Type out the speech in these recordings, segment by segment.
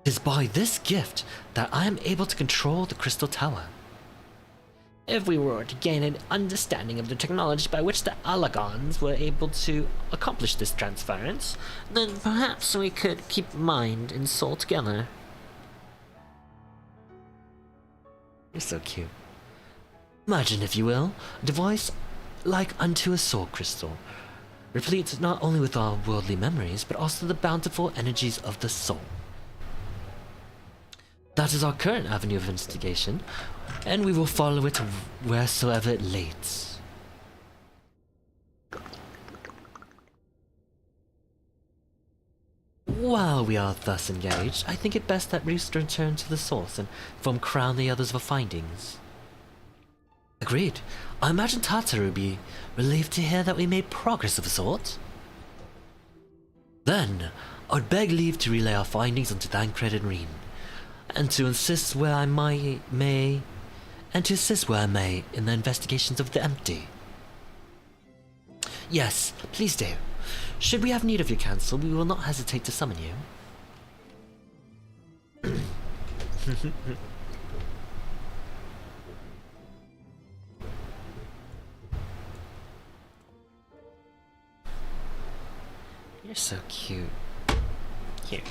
'Tis by this gift that I am able to control the Crystal Tower. If we were to gain an understanding of the technology by which the Alagons were able to accomplish this transference, then perhaps we could keep mind and soul together. You're so cute. Imagine, if you will, a device like unto a soul crystal, replete not only with our worldly memories, but also the bountiful energies of the soul. That is our current avenue of investigation, and we will follow it wheresoever it leads. While we are thus engaged, I think it best that we return to the source and crown the others of our findings. Agreed. I imagine Tataru would be relieved to hear that we made progress of a sort. Then, I would beg leave to relay our findings onto Thancred and Reen, and to assist where I may in the investigations of the empty. Yes, please do. Should we have need of your counsel, we will not hesitate to summon you. You're so cute. Here.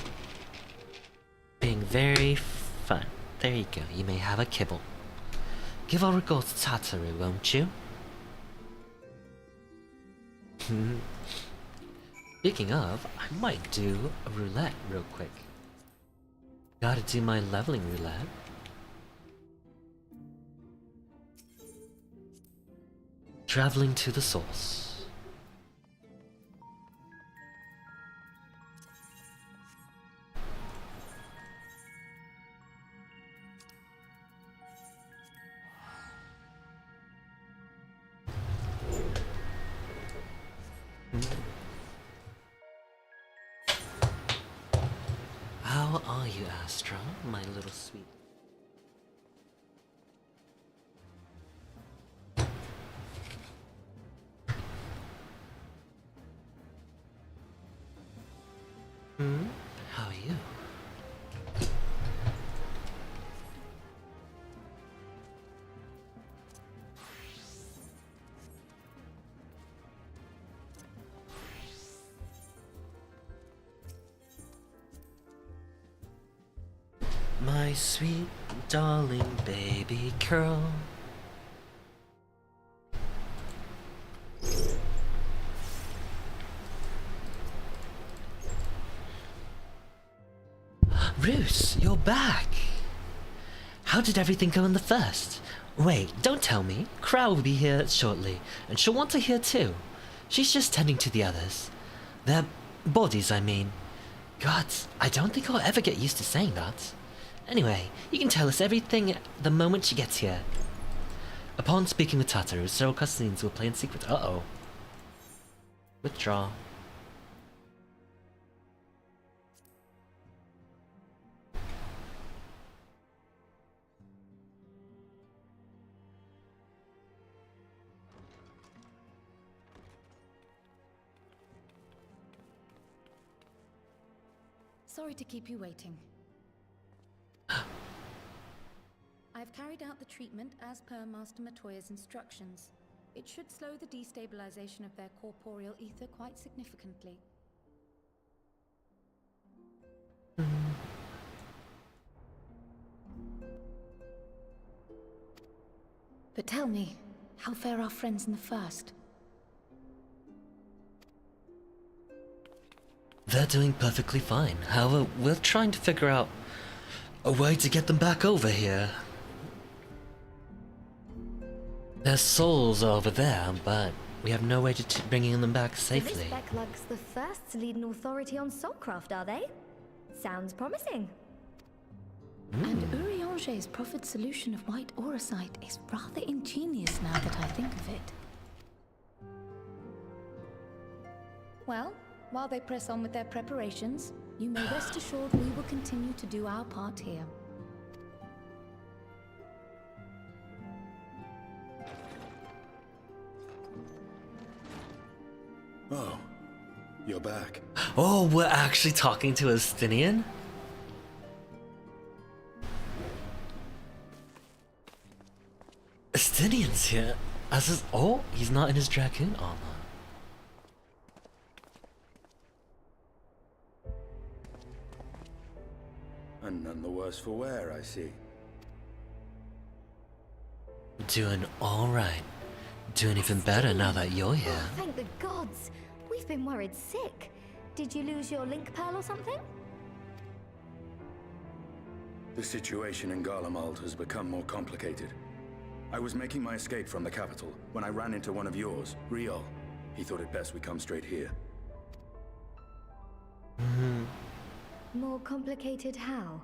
Being very fun. There you go, you may have a kibble. Give our regards to Tataru, won't you? Speaking of, I might do a roulette real quick. Gotta do my leveling roulette. Traveling to the source. How are you, Astra, my little sweet? How are you? My sweet darling baby girl. Roos, you're back! How did everything go in the first? Wait, don't tell me. Crow will be here shortly, and she'll want to hear too. She's just tending to the others. Their bodies, I mean. God, I don't think I'll ever get used to saying that. Anyway, you can tell us everything the moment she gets here. Upon speaking with Tataru, several cutscenes will play in secret. Uh-oh. Withdraw. Sorry to keep you waiting. I've carried out the treatment as per Master Matoya's instructions. It should slow the destabilization of their corporeal ether quite significantly. But tell me, how fare our friends in the first? They're doing perfectly fine. However, we're trying to figure out a way to get them back over here. Their souls are over there, but we have no way to bringing them back safely. The Speclug's the first to lead an authority on soulcraft, are they? Sounds promising. And Urianger's proffered solution of white auracite is rather ingenious now that I think of it. Well, while they press on with their preparations, you may rest assured we will continue to do our part here. Oh, you're back. Oh, we're actually talking to a Stinian? Justinian's here. As his he's not in his dragoon armor. And none the worse for wear, I see. Doing alright. Doing even better now that you're here. Oh, thank the gods. We've been worried sick. Did you lose your link pearl or something? The situation in Garlemald has become more complicated. I was making my escape from the capital when I ran into one of yours, Riol. He thought it best we come straight here. More complicated how?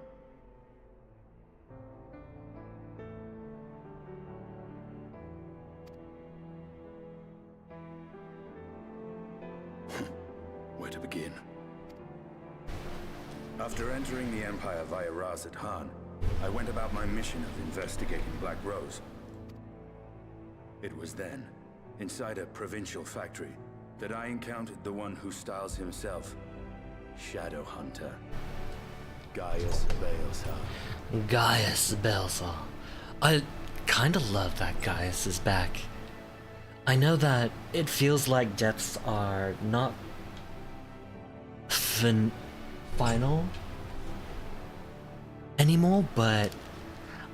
Where to begin? After entering the Empire via Razat Han, I went about my mission of investigating Black Rose. It was then, inside a provincial factory, that I encountered the one who styles himself Shadow Hunter, Gaius Balsar. Gaius Balsar. I kinda love that Gaius is back. I know that it feels like deaths are not final anymore, but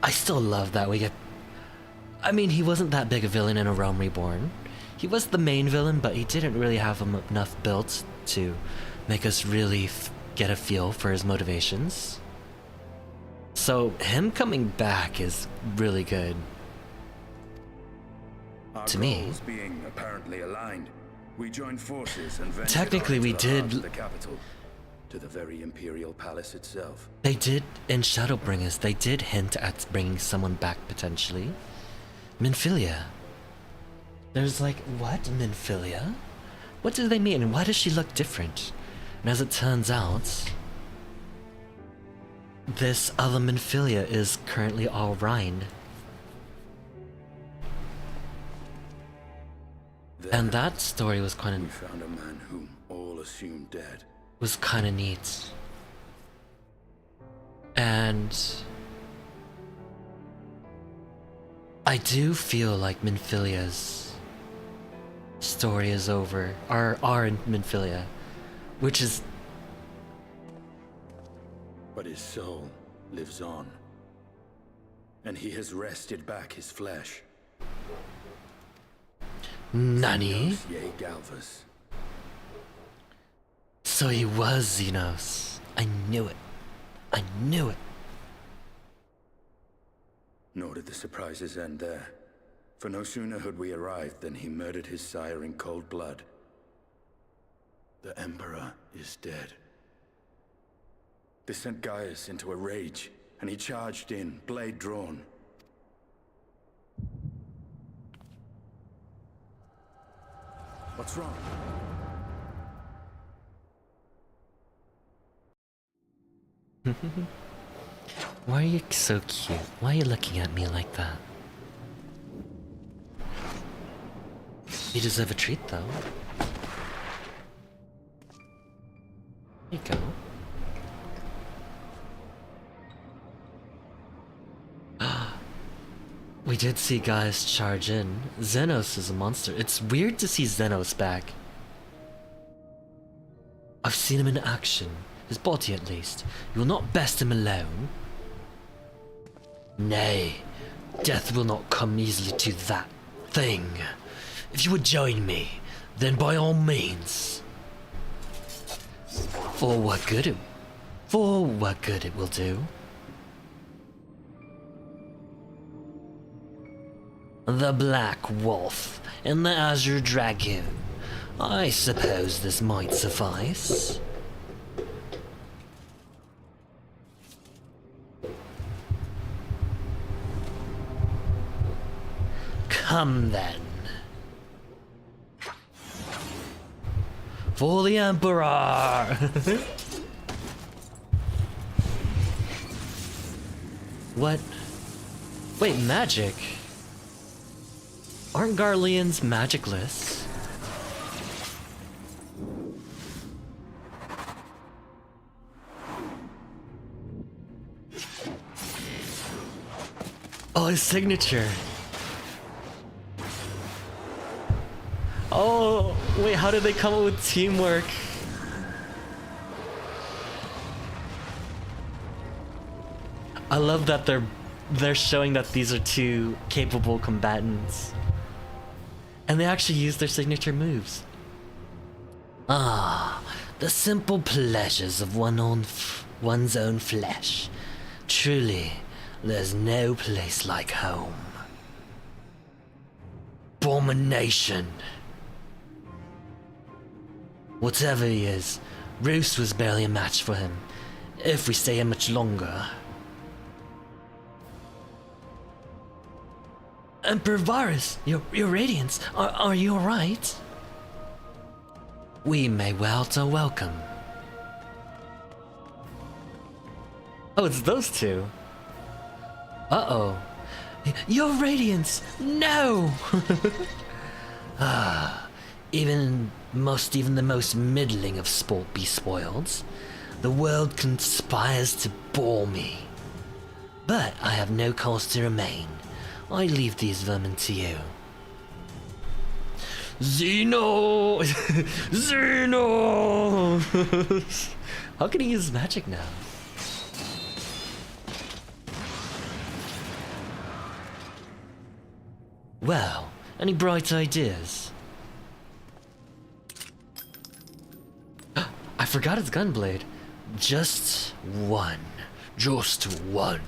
I still love that we get... I mean, he wasn't that big a villain in A Realm Reborn. He was the main villain, but he didn't really have enough built to make us really get a feel for his motivations. So him coming back is really good. Our to me. goals being apparently aligned, we joined forces and ventured Technically, on we into the heart did- of the capital, to the very Imperial Palace itself. They did, in Shadowbringers, they did hint at bringing someone back potentially. Minfilia. There's like, what? Minfilia? What do they mean? And why does she look different? And as it turns out, this other Minfilia is currently all Rhine. And that story was We kind found a man whom all assumed dead. of neat. And I do feel like Minfilia's story is over. Our Minfilia, which is But his soul lives on. And he has wrested back his flesh. Nani? Xenos Ye Galvas. So he was Xenos. I knew it. I knew it. Nor did the surprises end there. For no sooner had we arrived than he murdered his sire in cold blood. The Emperor is dead. This sent Gaius into a rage, and he charged in, blade drawn. What's wrong? Why are you so cute? Why are you looking at me like that? You deserve a treat, though. Here you go. We did see Gaius charge in. Xenos is a monster. It's weird to see Xenos back. I've seen him in action. His body, at least. You will not best him alone. Nay, death will not come easily to that thing. If you would join me, then by all means. For what good it will do. The Black Wolf and the Azure Dragoon. I suppose this might suffice. Come then. For the Emperor! What? Wait, magic? Aren't Garleans magicless? Oh, his signature. Oh, wait, how did they come up with teamwork? I love that they're showing that these are two capable combatants. And they actually use their signature moves. Ah, the simple pleasures of one's own flesh. Truly, there's no place like home. Abomination. Whatever he is, Roos was barely a match for him. If we stay here much longer. Emperor Varus, your radiance, are you alright? We may well to welcome. Oh, it's those two. Uh-oh. Your radiance! No! Even the most middling of sport be spoiled. The world conspires to bore me. But I have no cause to remain. I leave these vermin to you. Xeno! Xeno! How can he use magic now? Well, any bright ideas? I forgot its gunblade. Just one. Just one.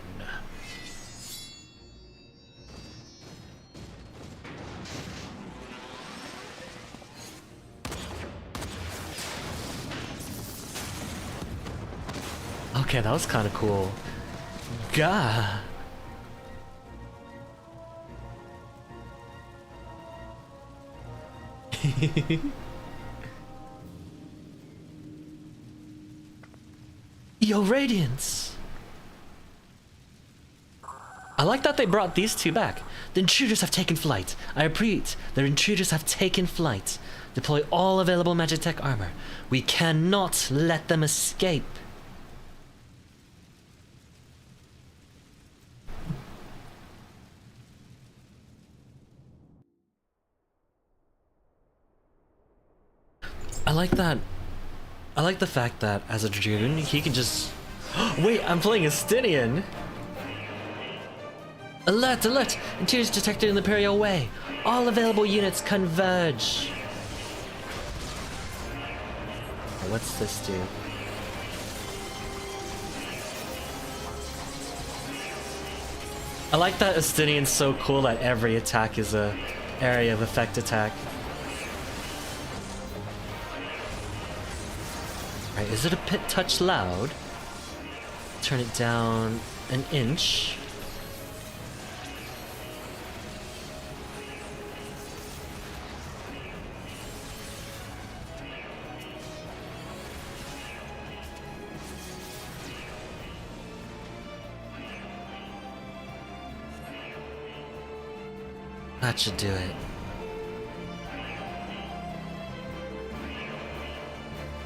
Okay, that was kind of cool. Gah. Your radiance. I like that they brought these two back. The intruders have taken flight. I repeat, the intruders have taken flight. Deploy all available Magitech armor. We cannot let them escape. I like that. I like the fact that as a Dragoon, he can just... Wait, I'm playing Estinian! Alert, alert! Intruders detected in the Imperial Way. All available units converge. Oh, what's this do? I like that Estinian's so cool that every attack is a area of effect attack. Right, is it a bit touch loud? Turn it down an inch. That should do it.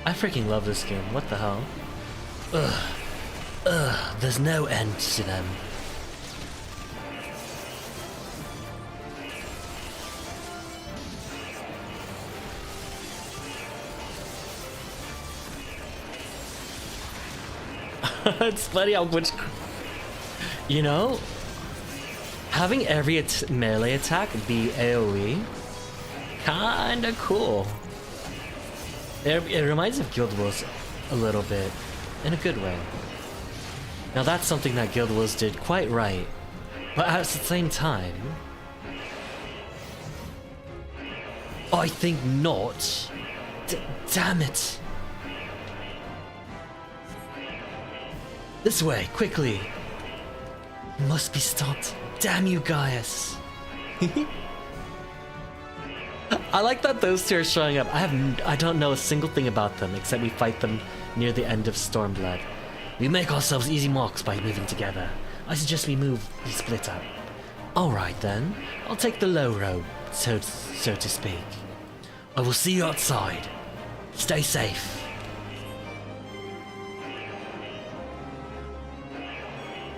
I freaking love this game. What the hell? There's no end to them. It's funny how much... You know? Having every melee attack be AoE, kinda cool. It reminds me of Guild Wars a little bit, in a good way. Now that's something that Guild Wars did quite right, but at the same time, I think not. Damn it! This way, quickly! It must be stopped. Damn you, Gaius! I like that those two are showing up. I don't know a single thing about them except we fight them near the end of Stormblood. We make ourselves easy marks by moving together. I suggest we split up. Alright then, I'll take the low road, so to speak. I will see you outside. Stay safe.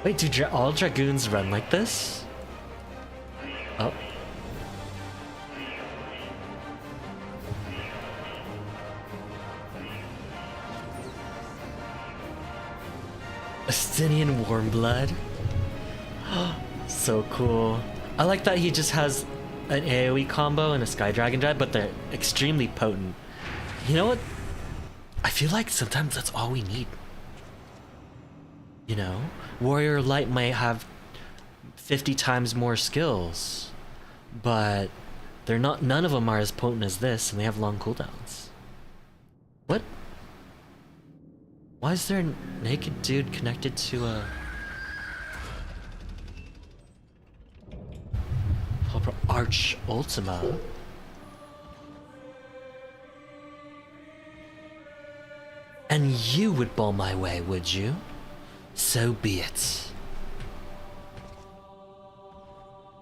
Wait, do all Dragoons run like this? Oh. Estinian Warmblood. So cool. I like that he just has an AoE combo and a Sky Dragon Drive, but they're extremely potent. You know what? I feel like sometimes that's all we need. You know? Warrior Light might have 50 times more skills, but they're not. None of them are as potent as this, and they have long cooldowns. What? Why is there a naked dude connected to a Arch Ultima? And you would bowl my way, would you? So be it.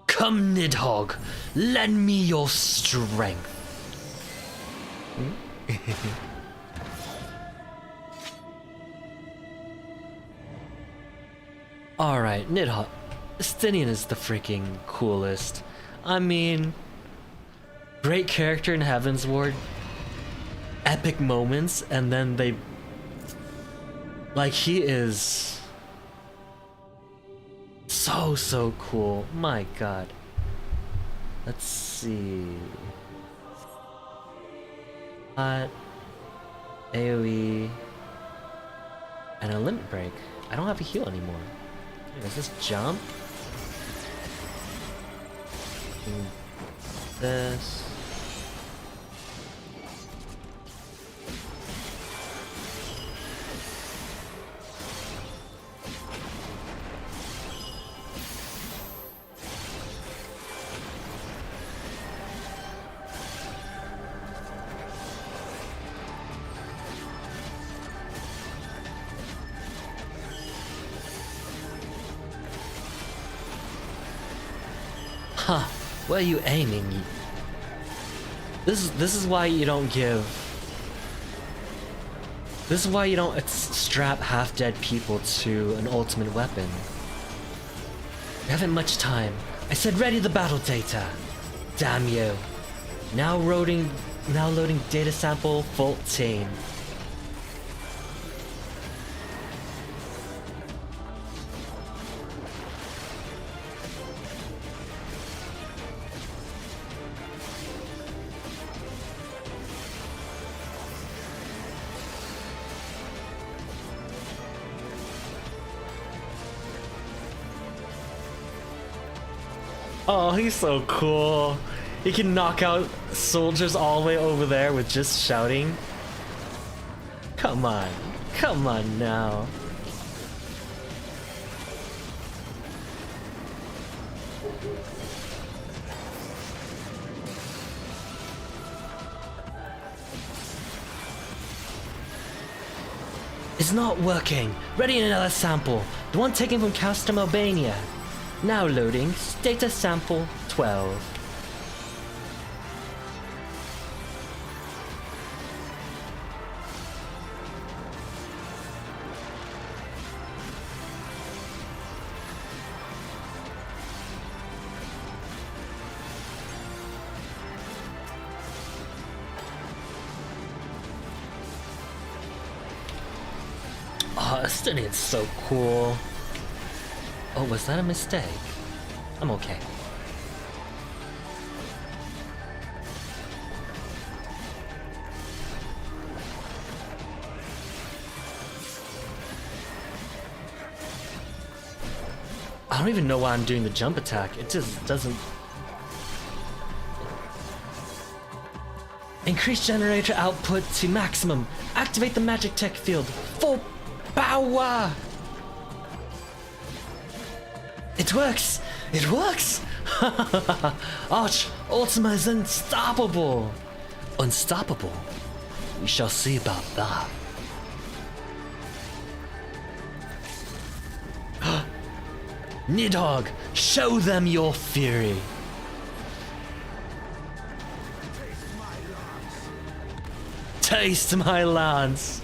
Come, Nidhogg, lend me your strength. Alright, Nidhogg. Estinian is the freaking coolest. I mean, great character in Heaven's Ward. Epic moments, and then they... Like, he is... So cool. My god. Let's see... AoE... And a limit break. I don't have a heal anymore. Is this jump? This. Huh, where are you aiming? This is why you don't give... This is why you don't strap half-dead people to an ultimate weapon. We haven't much time. I said ready the battle data. Damn you. Now loading data sample 14. Oh, he's so cool. He can knock out soldiers all the way over there with just shouting. Come on now. It's not working. Ready another sample. The one taken from Custom Albania. Now loading status sample 12. Oh, Estinian's so cool. Oh, was that a mistake? I'm okay. I don't even know why I'm doing the jump attack. It just doesn't... Increase generator output to maximum. Activate the magic tech field. Full power! It works! It works! Arch Ultima is unstoppable! Unstoppable? We shall see about that. Nidhogg, show them your fury! Taste my lance!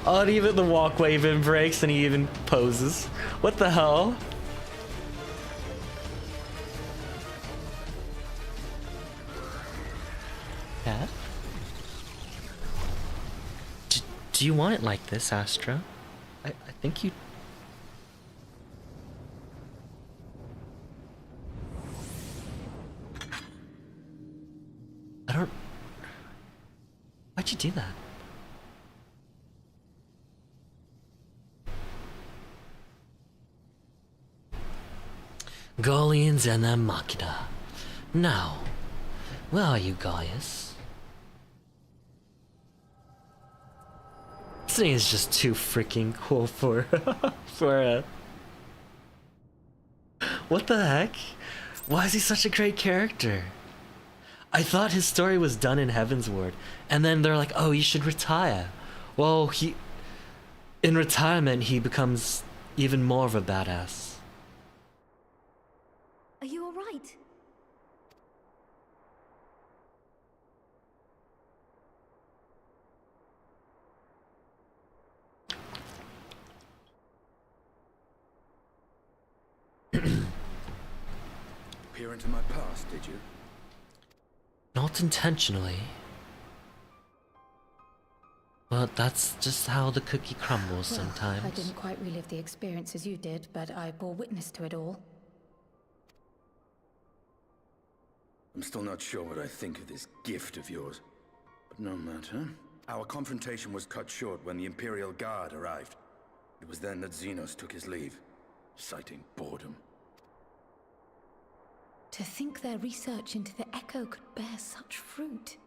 Oh, and even the walkway even breaks and he even poses. What the hell? Yeah? Do you want it like this, Astra? I think you... I don't... Why'd you do that? Guardians and their Machina. Now, where are you, Gaius? This thing is just too freaking cool for for what the heck? Why is he such a great character? I thought his story was done in Heaven's Ward, and then they're like, "Oh, you should retire." Well, in retirement he becomes even more of a badass. Are you all right? Peer into my past, did you? Not intentionally. But that's just how the cookie crumbles sometimes. I didn't quite relive the experience as you did, but I bore witness to it all. I'm still not sure what I think of this gift of yours. But no matter. Our confrontation was cut short when the Imperial Guard arrived. It was then that Xenos took his leave, citing boredom. To think their research into the Echo could bear such fruit.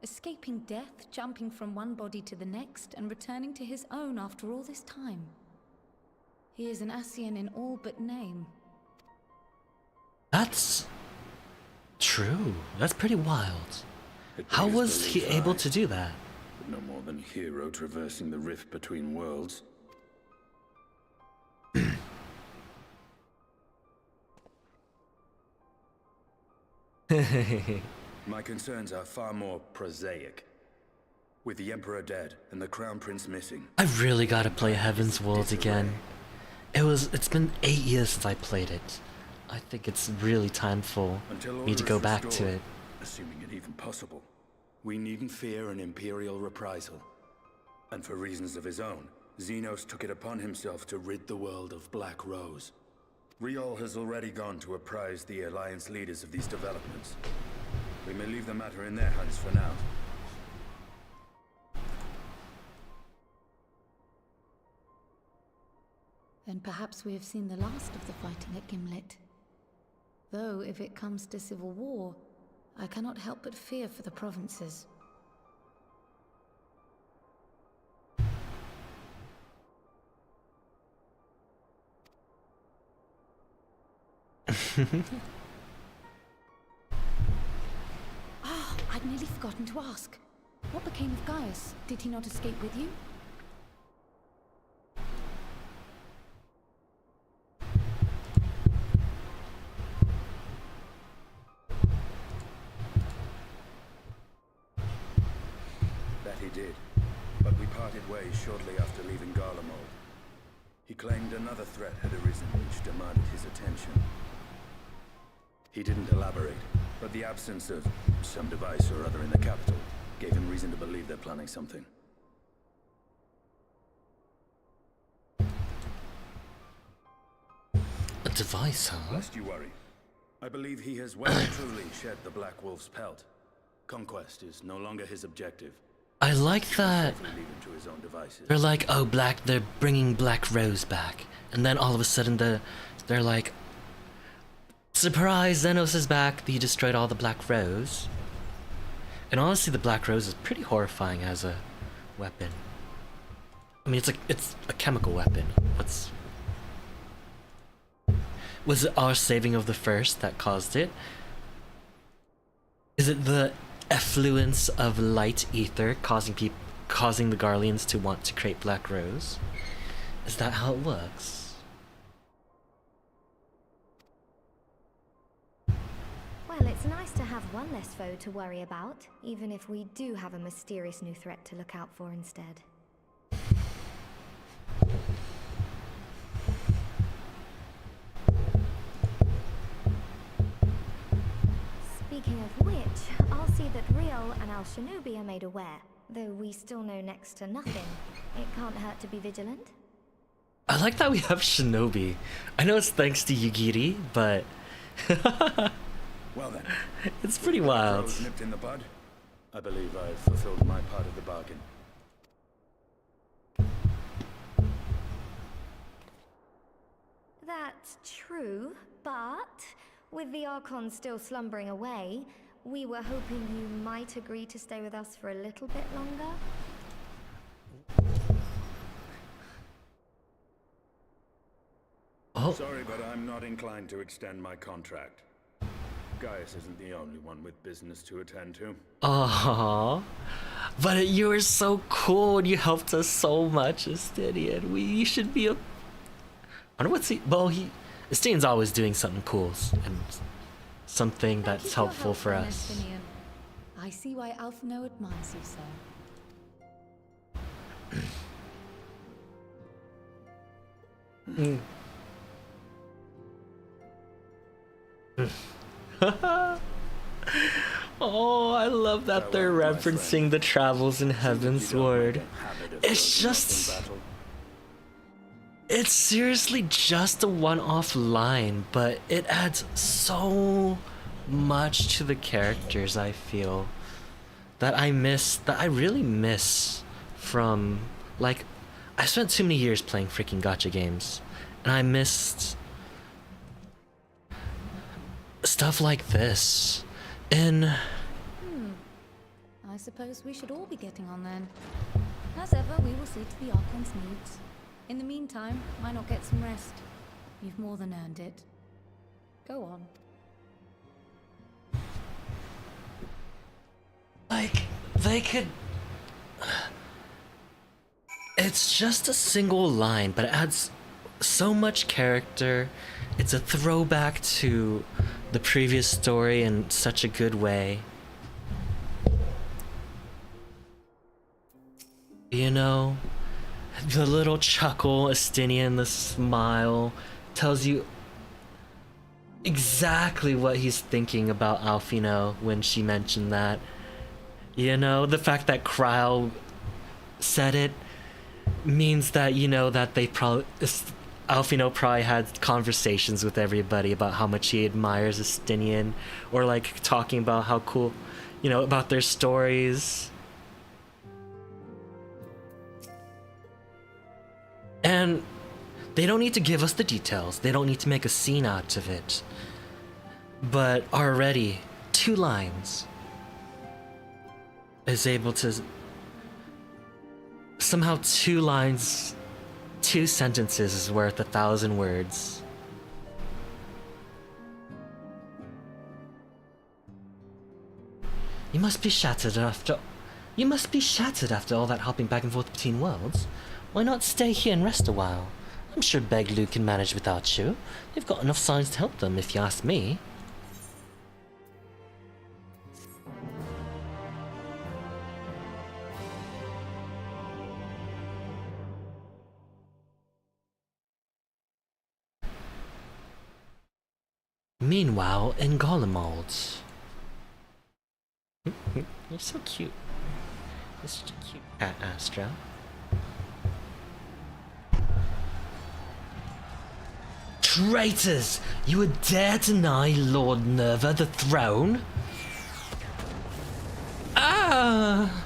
Escaping death, jumping from one body to the next, and returning to his own after all this time. He is an Ascian in all but name. That's true. That's pretty wild. How was he able to do that? But no more than a hero traversing the rift between worlds. My concerns are far more prosaic. With the Emperor dead and the Crown Prince missing. I really gotta play Heaven's Ward again. It's been 8 years since I played it. I think it's really time for me to go back to it. Assuming it even possible. We needn't fear an Imperial reprisal. And for reasons of his own, Xenos took it upon himself to rid the world of Black Rose. Riol has already gone to apprise the Alliance leaders of these developments. We may leave the matter in their hands for now. Then perhaps we have seen the last of the fighting at Gimlet. Though, if it comes to civil war, I cannot help but fear for the provinces. I'd nearly forgotten to ask. What became of Gaius? Did he not escape with you? That he did, but we parted ways shortly after leaving Garlemald. He claimed another threat had arisen which demanded his attention. He didn't elaborate, but the absence of some device or other in the capital gave him reason to believe they're planning something. A device, huh? Lest you worry. I believe he has well and truly shed the Black Wolf's pelt. Conquest is no longer his objective. I like that. Leave him to his own devices. They're like, oh, they're bringing Black Rose back. And then all of a sudden they're like, surprise, Xenos is back. He destroyed all the Black Rose. And honestly, the Black Rose is pretty horrifying as a weapon. I mean, it's a chemical weapon. Was it our saving of the first that caused it? Is it the effluence of light ether causing the Garleans to want to create Black Rose? Is that how it works? Well, it's nice to have one less foe to worry about, even if we do have a mysterious new threat to look out for instead. Speaking of which, I'll see that Riel and Al Shinobi are made aware. Though we still know next to nothing, it can't hurt to be vigilant. I like that we have Shinobi. I know it's thanks to Yugiri, but Well then, it's pretty wild. crows nipped in the bud. I believe I've fulfilled my part of the bargain. That's true, but with the Archon still slumbering away, we were hoping you might agree to stay with us for a little bit longer. Oh, Sorry, but I'm not inclined to extend my contract. Gaius isn't the only one with business to attend to. aww. But you were so cool and you helped us so much, Estinian. You should be a... I wonder what's he... Well, Estinian's always doing something cool and something that's helpful for us. Estinian. I see why Alphino admires you so. Oh, I love that they're referencing the travels in Heaven's Ward. It's just... It's seriously just a one-off line, but it adds so much to the characters, I feel, that I really miss from, like, I spent too many years playing freaking gacha games, and I missed stuff like this. And I suppose we should all be getting on then. As ever, we will see to the Archon's needs. In the meantime, why not get some rest? You've more than earned it. Go on. like, they could... It's just a single line, but it adds so much character. It's a throwback to the previous story in such a good way. You know, the little chuckle, Estinian, the smile, tells you exactly what he's thinking about Alphino when she mentioned that. You know, the fact that Kryle said it means that, you know, that they probably... Alphino probably had conversations with everybody about how much he admires Estinian, or like talking about how cool, you know, about their stories. And they don't need to give us the details. They don't need to make a scene out of it. But already, 2 lines is able to... Somehow 2 lines, 2 sentences is worth 1,000 words. You must be shattered after all that hopping back and forth between worlds. Why not stay here and rest a while? I'm sure Beglu can manage without you. They've got enough signs to help them, if you ask me. Meanwhile, in Golemold. You're so cute. You're such a cute cat, Astra. Traitors! You would dare deny Lord Nerva the throne? Ah!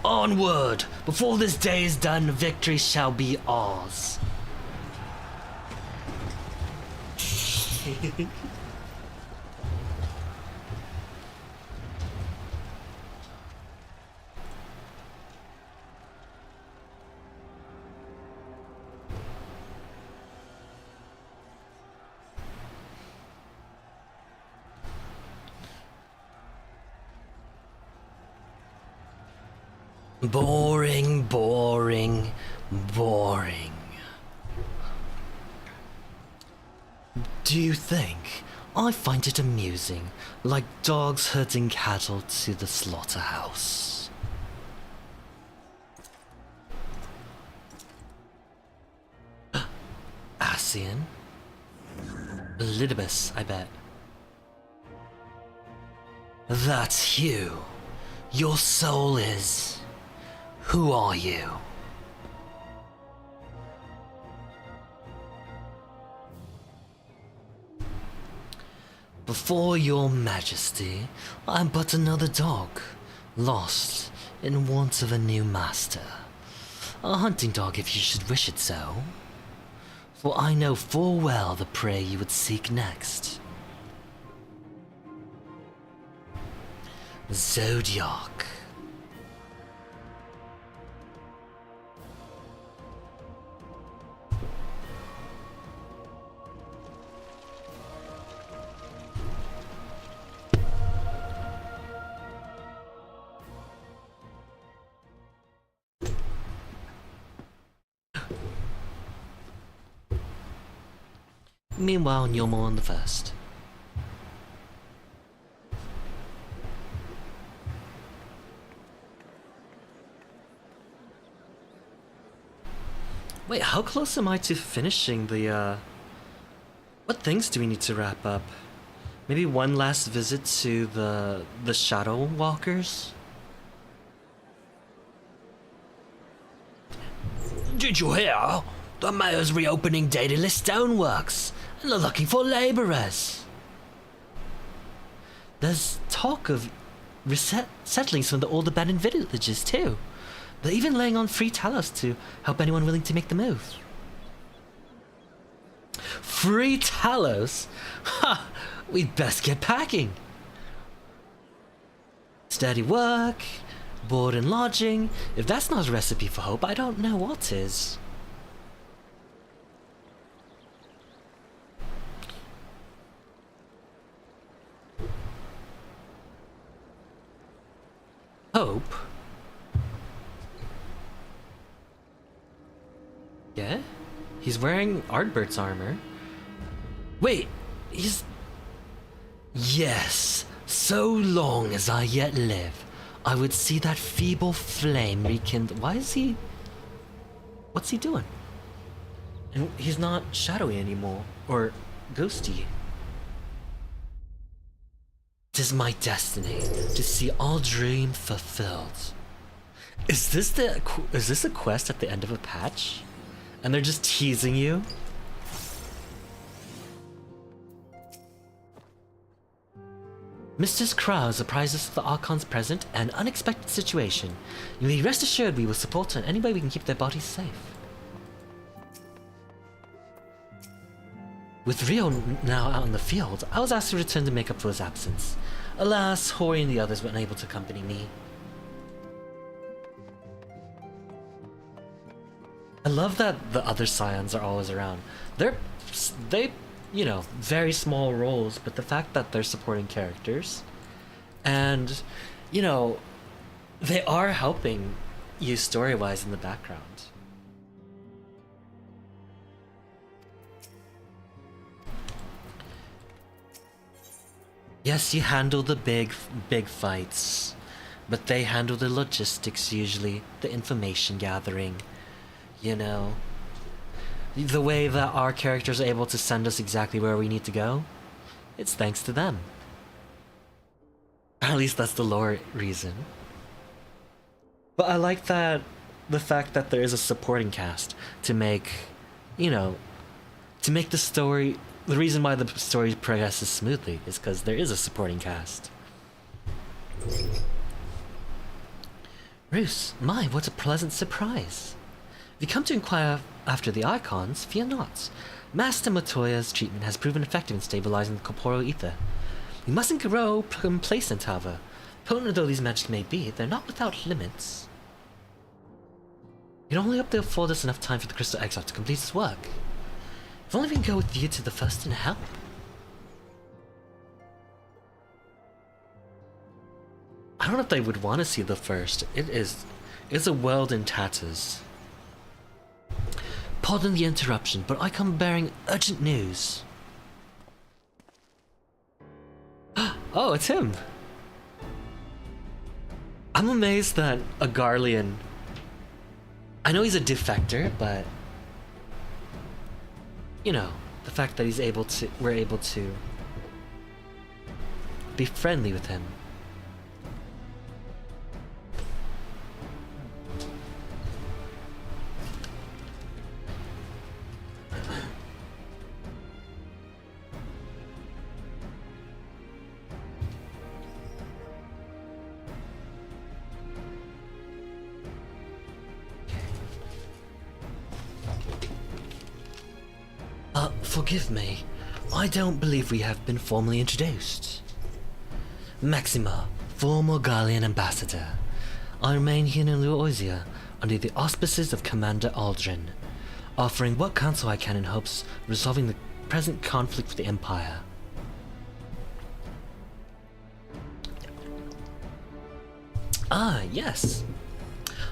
Onward! Before this day is done, victory shall be ours. Boring, boring, boring. Do you think I find it amusing, like dogs herding cattle to the slaughterhouse? Asian? Lidibus, I bet. That's you. Your soul is. Who are you? Before your majesty, I'm but another dog, lost in want of a new master. A hunting dog if you should wish it so. For I know full well the prey you would seek next. Zodiac. Meanwhile, Nyomo on the first. Wait, how close am I to finishing the, what things do we need to wrap up? Maybe one last visit to the Shadow Walkers? Did you hear? The mayor's reopening daedalus stoneworks, and they're looking for laborers. There's talk of settling some of the old abandoned villages too. They're even laying on free talos to help anyone willing to make the move. Free talos? Ha! We'd best get packing. Steady work, board and lodging. If that's not a recipe for hope, I don't know what is. Hope? Yeah? He's wearing Ardbert's armor. Wait, he's... Yes, so long as I yet live, I would see that feeble flame rekindle. Why is he... What's he doing? And he's not shadowy anymore, or ghosty. It is my destiny to see all dream fulfilled. Is this a quest at the end of a patch? And they're just teasing you? Mistress Krause apprises of the Archon's present and unexpected situation. You may rest assured we will support her in any way we can keep their bodies safe. With Rio now out in the field, I was asked to return to make up for his absence. Alas, Hori and the others were unable to accompany me. I love that the other Scions are always around. They, you know, very small roles, but the fact that they're supporting characters, and, you know, they are helping you story-wise in the background. Yes, you handle the big fights, but they handle the logistics usually, the information gathering, you know. The way that our characters are able to send us exactly where we need to go, it's thanks to them. At least that's the lore reason. But I like that, the fact that there is a supporting cast to make, you know, to make the story... The reason why the story progresses smoothly is because there is a supporting cast. Roos, my, what a pleasant surprise. If you come to inquire after the Archons, fear not. Master Matoya's treatment has proven effective in stabilizing the corporeal ether. You mustn't grow complacent, however. Potent though these magics may be, they're not without limits. You can only hope they'll afford us enough time for the Crystal Exile to complete its work. If only we can go with you to the first and help. I don't know if they would want to see the first. It's a world in tatters. Pardon the interruption, but I come bearing urgent news. Oh, it's him. I'm amazed that a Garlean... I know he's a defector, but... you know, the fact that we're able to be friendly with him. Forgive me. I don't believe we have been formally introduced. Maxima, former Gallian ambassador. I remain here in Luosia under the auspices of Commander Aldrin, offering what counsel I can in hopes of resolving the present conflict with the Empire. Ah, yes.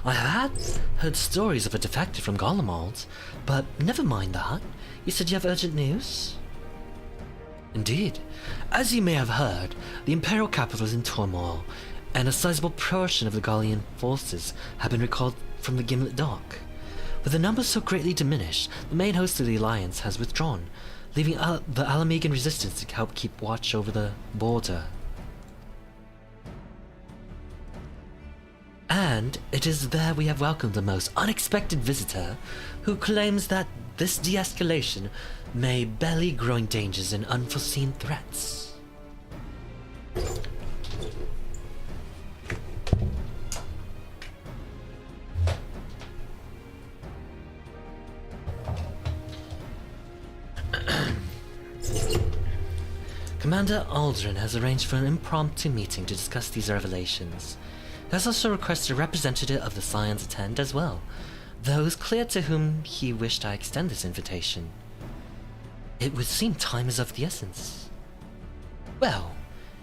I had heard stories of a defector from Golemald, but never mind that. You said you have urgent news? Indeed. As you may have heard, the Imperial capital is in turmoil, and a sizable portion of the Gallian forces have been recalled from the Gimlet Dock. With the numbers so greatly diminished, the main host of the Alliance has withdrawn, leaving the Alamegan resistance to help keep watch over the border. And it is there we have welcomed a most unexpected visitor, who claims that this de-escalation may belly growing dangers and unforeseen threats. Commander Aldrin has arranged for an impromptu meeting to discuss these revelations. He has also requested a representative of the Scions attend as well, though it was clear to whom he wished I extend this invitation. It would seem time is of the essence. Well,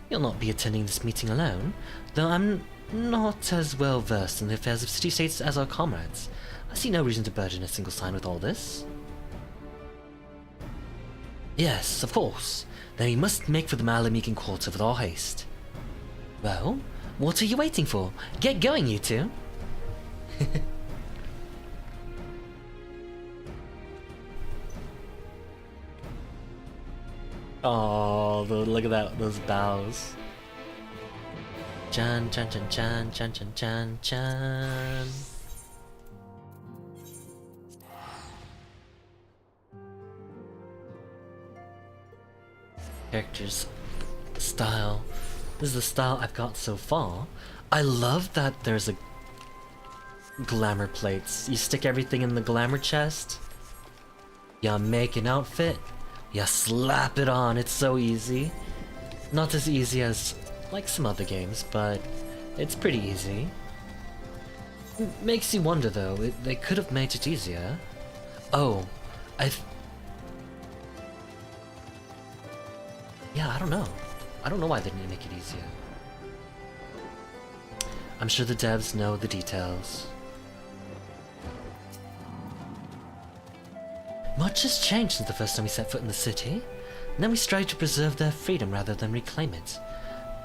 you'll not be attending this meeting alone, though I'm not as well versed in the affairs of city-states as our comrades. I see no reason to burden a single sign with all this. Yes, of course. Then we must make for the Malamegan Quarter with all haste. Well, what are you waiting for? Get going, you two! Oh, look at that, those bows. Chan chan chan chan chan chan chan chan. Characters, style. This is the style I've got so far. I love that there's a glamour plates. You stick everything in the glamour chest. You make an outfit. You slap it on. It's so easy. Not as easy as like some other games, but it's pretty easy. Makes you wonder though. They could have made it easier. Oh, yeah, I don't know. I don't know why they didn't make it easier. I'm sure the devs know the details. Much has changed since the first time we set foot in the city, and then we strive to preserve their freedom rather than reclaim it.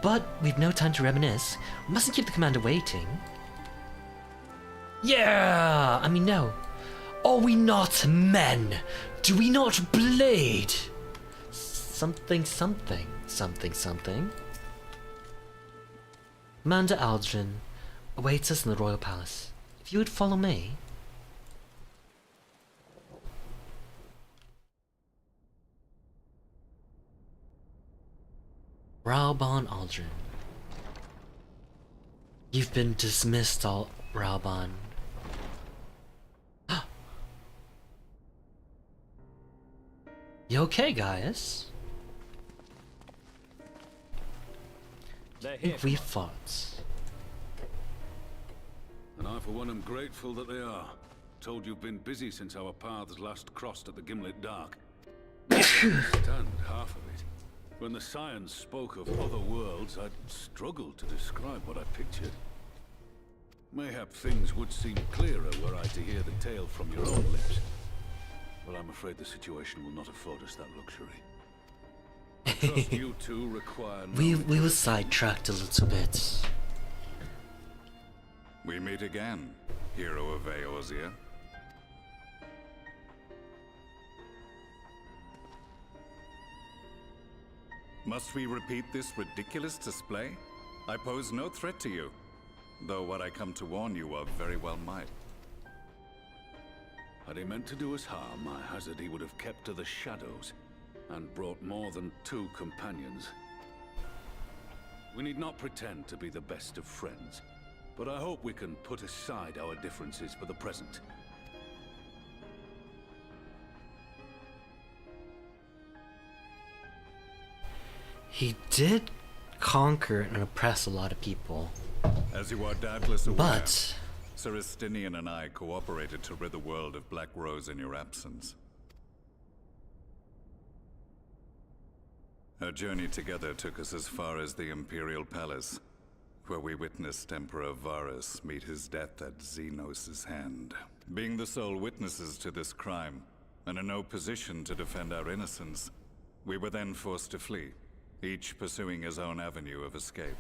But we've no time to reminisce. We mustn't keep the commander waiting. Yeah! I mean, no. Are we not men? Do we not bleed? Something, something, something, something. Commander Aldrin awaits us in the Royal Palace. If you would follow me. Raoban Aldrin. You've been dismissed, Raoban. You okay, Gaius? I think we fought. And I for one am grateful that they are. Told you've been busy since our paths last crossed at the Gimlet Dark. I don't understand half of it. When the Scions spoke of other worlds, I'd struggled to describe what I pictured. Mayhap things would seem clearer were I to hear the tale from your own lips. But I'm afraid the situation will not afford us that luxury. I trust you two require we were sidetracked a little bit. We meet again, hero of Eorzea. Must we repeat this ridiculous display? I pose no threat to you, though what I come to warn you of very well might. Had he meant to do us harm, I hazard he would have kept to the shadows, and brought more than 2 companions. We need not pretend to be the best of friends, but I hope we can put aside our differences for the present. He did conquer and oppress a lot of people, As you are doubtless aware, but Sir Estinian and I cooperated to rid the world of Black Rose in your absence. Our journey together took us as far as the Imperial Palace, where we witnessed Emperor Varus meet his death at Xenos' hand. Being the sole witnesses to this crime, and in no position to defend our innocence, we were then forced to flee, each pursuing his own avenue of escape.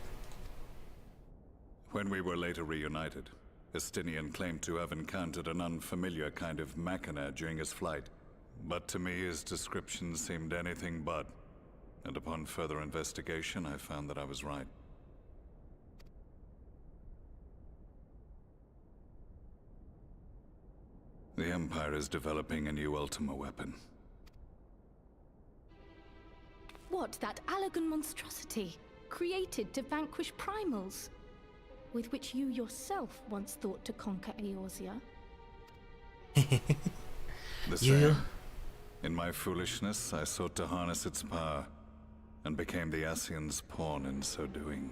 When we were later reunited, Estinian claimed to have encountered an unfamiliar kind of machina during his flight, but to me his description seemed anything but, and upon further investigation I found that I was right. The Empire is developing a new Ultima weapon. What, that Allagan monstrosity, created to vanquish primals? With which you yourself once thought to conquer Eorzea? The same. In my foolishness, I sought to harness its power, and became the Ascian's pawn in so doing.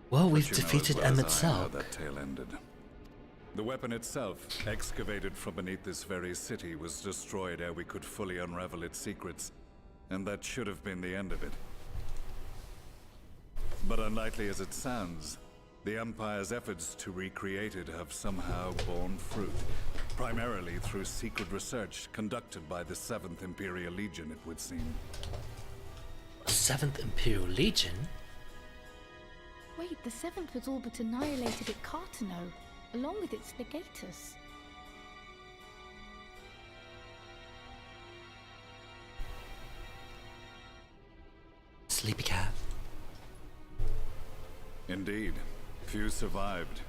well, we've But you know defeated as well as Emmett I how Selk. that tale ended. The weapon itself, excavated from beneath this very city, was destroyed ere we could fully unravel its secrets, and that should have been the end of it. But unlikely as it sounds, the Empire's efforts to recreate it have somehow borne fruit, primarily through secret research conducted by the 7th Imperial Legion, it would seem. 7th Imperial Legion? Wait, the 7th was all but annihilated at Cartano, along with its legatus. Sleepy cat. Indeed, few survived.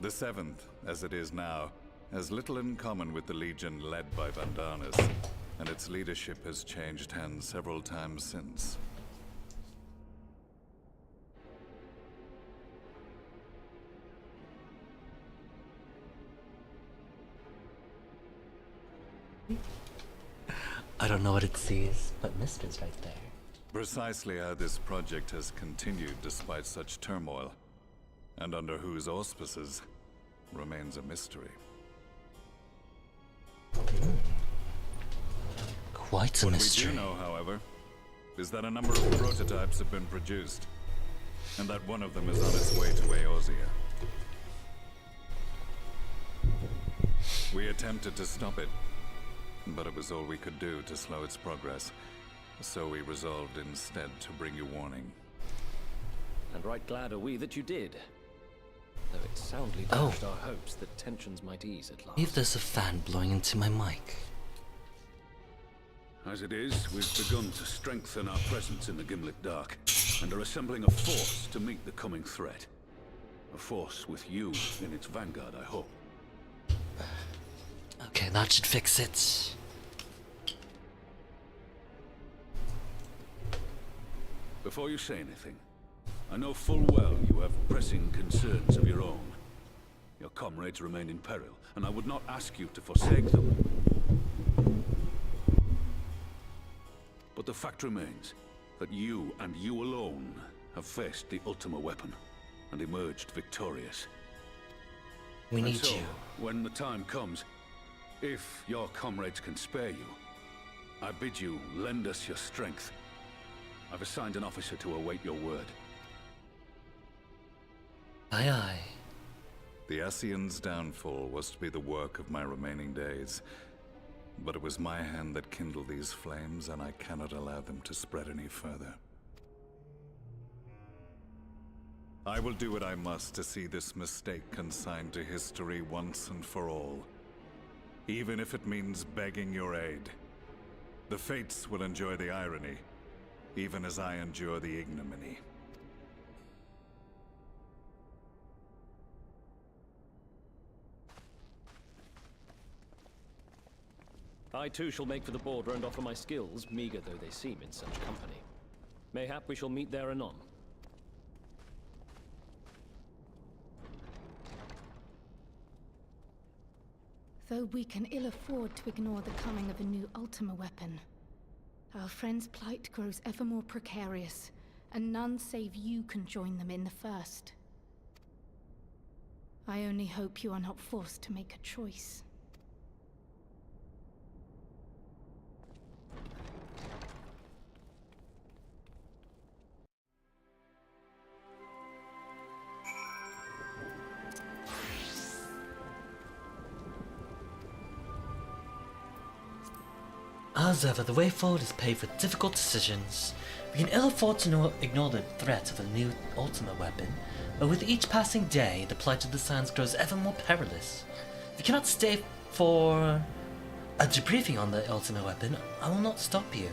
The 7th, as it is now, has little in common with the Legion led by Vandanas, and its leadership has changed hands several times since. I don't know what it sees, but Mister's right there. Precisely how this project has continued despite such turmoil, and under whose auspices, remains a mystery. Quite a What mystery. we do know, however, is that a number of prototypes have been produced, and that one of them is on its way to Eorzea. We attempted to stop it, but it was all we could do to slow its progress, so we resolved instead to bring you warning. And right glad are we that you did. Though it soundly Oh. dashed our hopes that tensions might ease at I believe last. there's a fan blowing into my mic. As it is, we've begun to strengthen our presence in the Gimlet Dark, and are assembling a force to meet the coming threat. A force with you in its vanguard, I hope. Okay, that should fix it. Before you say anything, I know full well you have pressing concerns of your own. Your comrades remain in peril, and I would not ask you to forsake them. But the fact remains that you, and you alone, have faced the Ultima weapon, and emerged victorious. We And need so, you. when the time comes, if your comrades can spare you, I bid you lend us your strength. I've assigned an officer to await your word. Aye aye. The Ascian's downfall was to be the work of my remaining days, but it was my hand that kindled these flames, and I cannot allow them to spread any further. I will do what I must to see this mistake consigned to history once and for all, even if it means begging your aid. The Fates will enjoy the irony, even as I endure the ignominy. I too shall make for the border and offer my skills, meager though they seem in such company. Mayhap we shall meet there anon. Though we can ill afford to ignore the coming of a new Ultima weapon, our friend's plight grows ever more precarious, and none save you can join them in the first. I only hope you are not forced to make a choice. As ever, the way forward is paved with difficult decisions. We can ill afford to ignore the threat of a new ultimate weapon, but with each passing day, the plight of the Sands grows ever more perilous. If you cannot stay for a debriefing on the ultimate weapon, I will not stop you.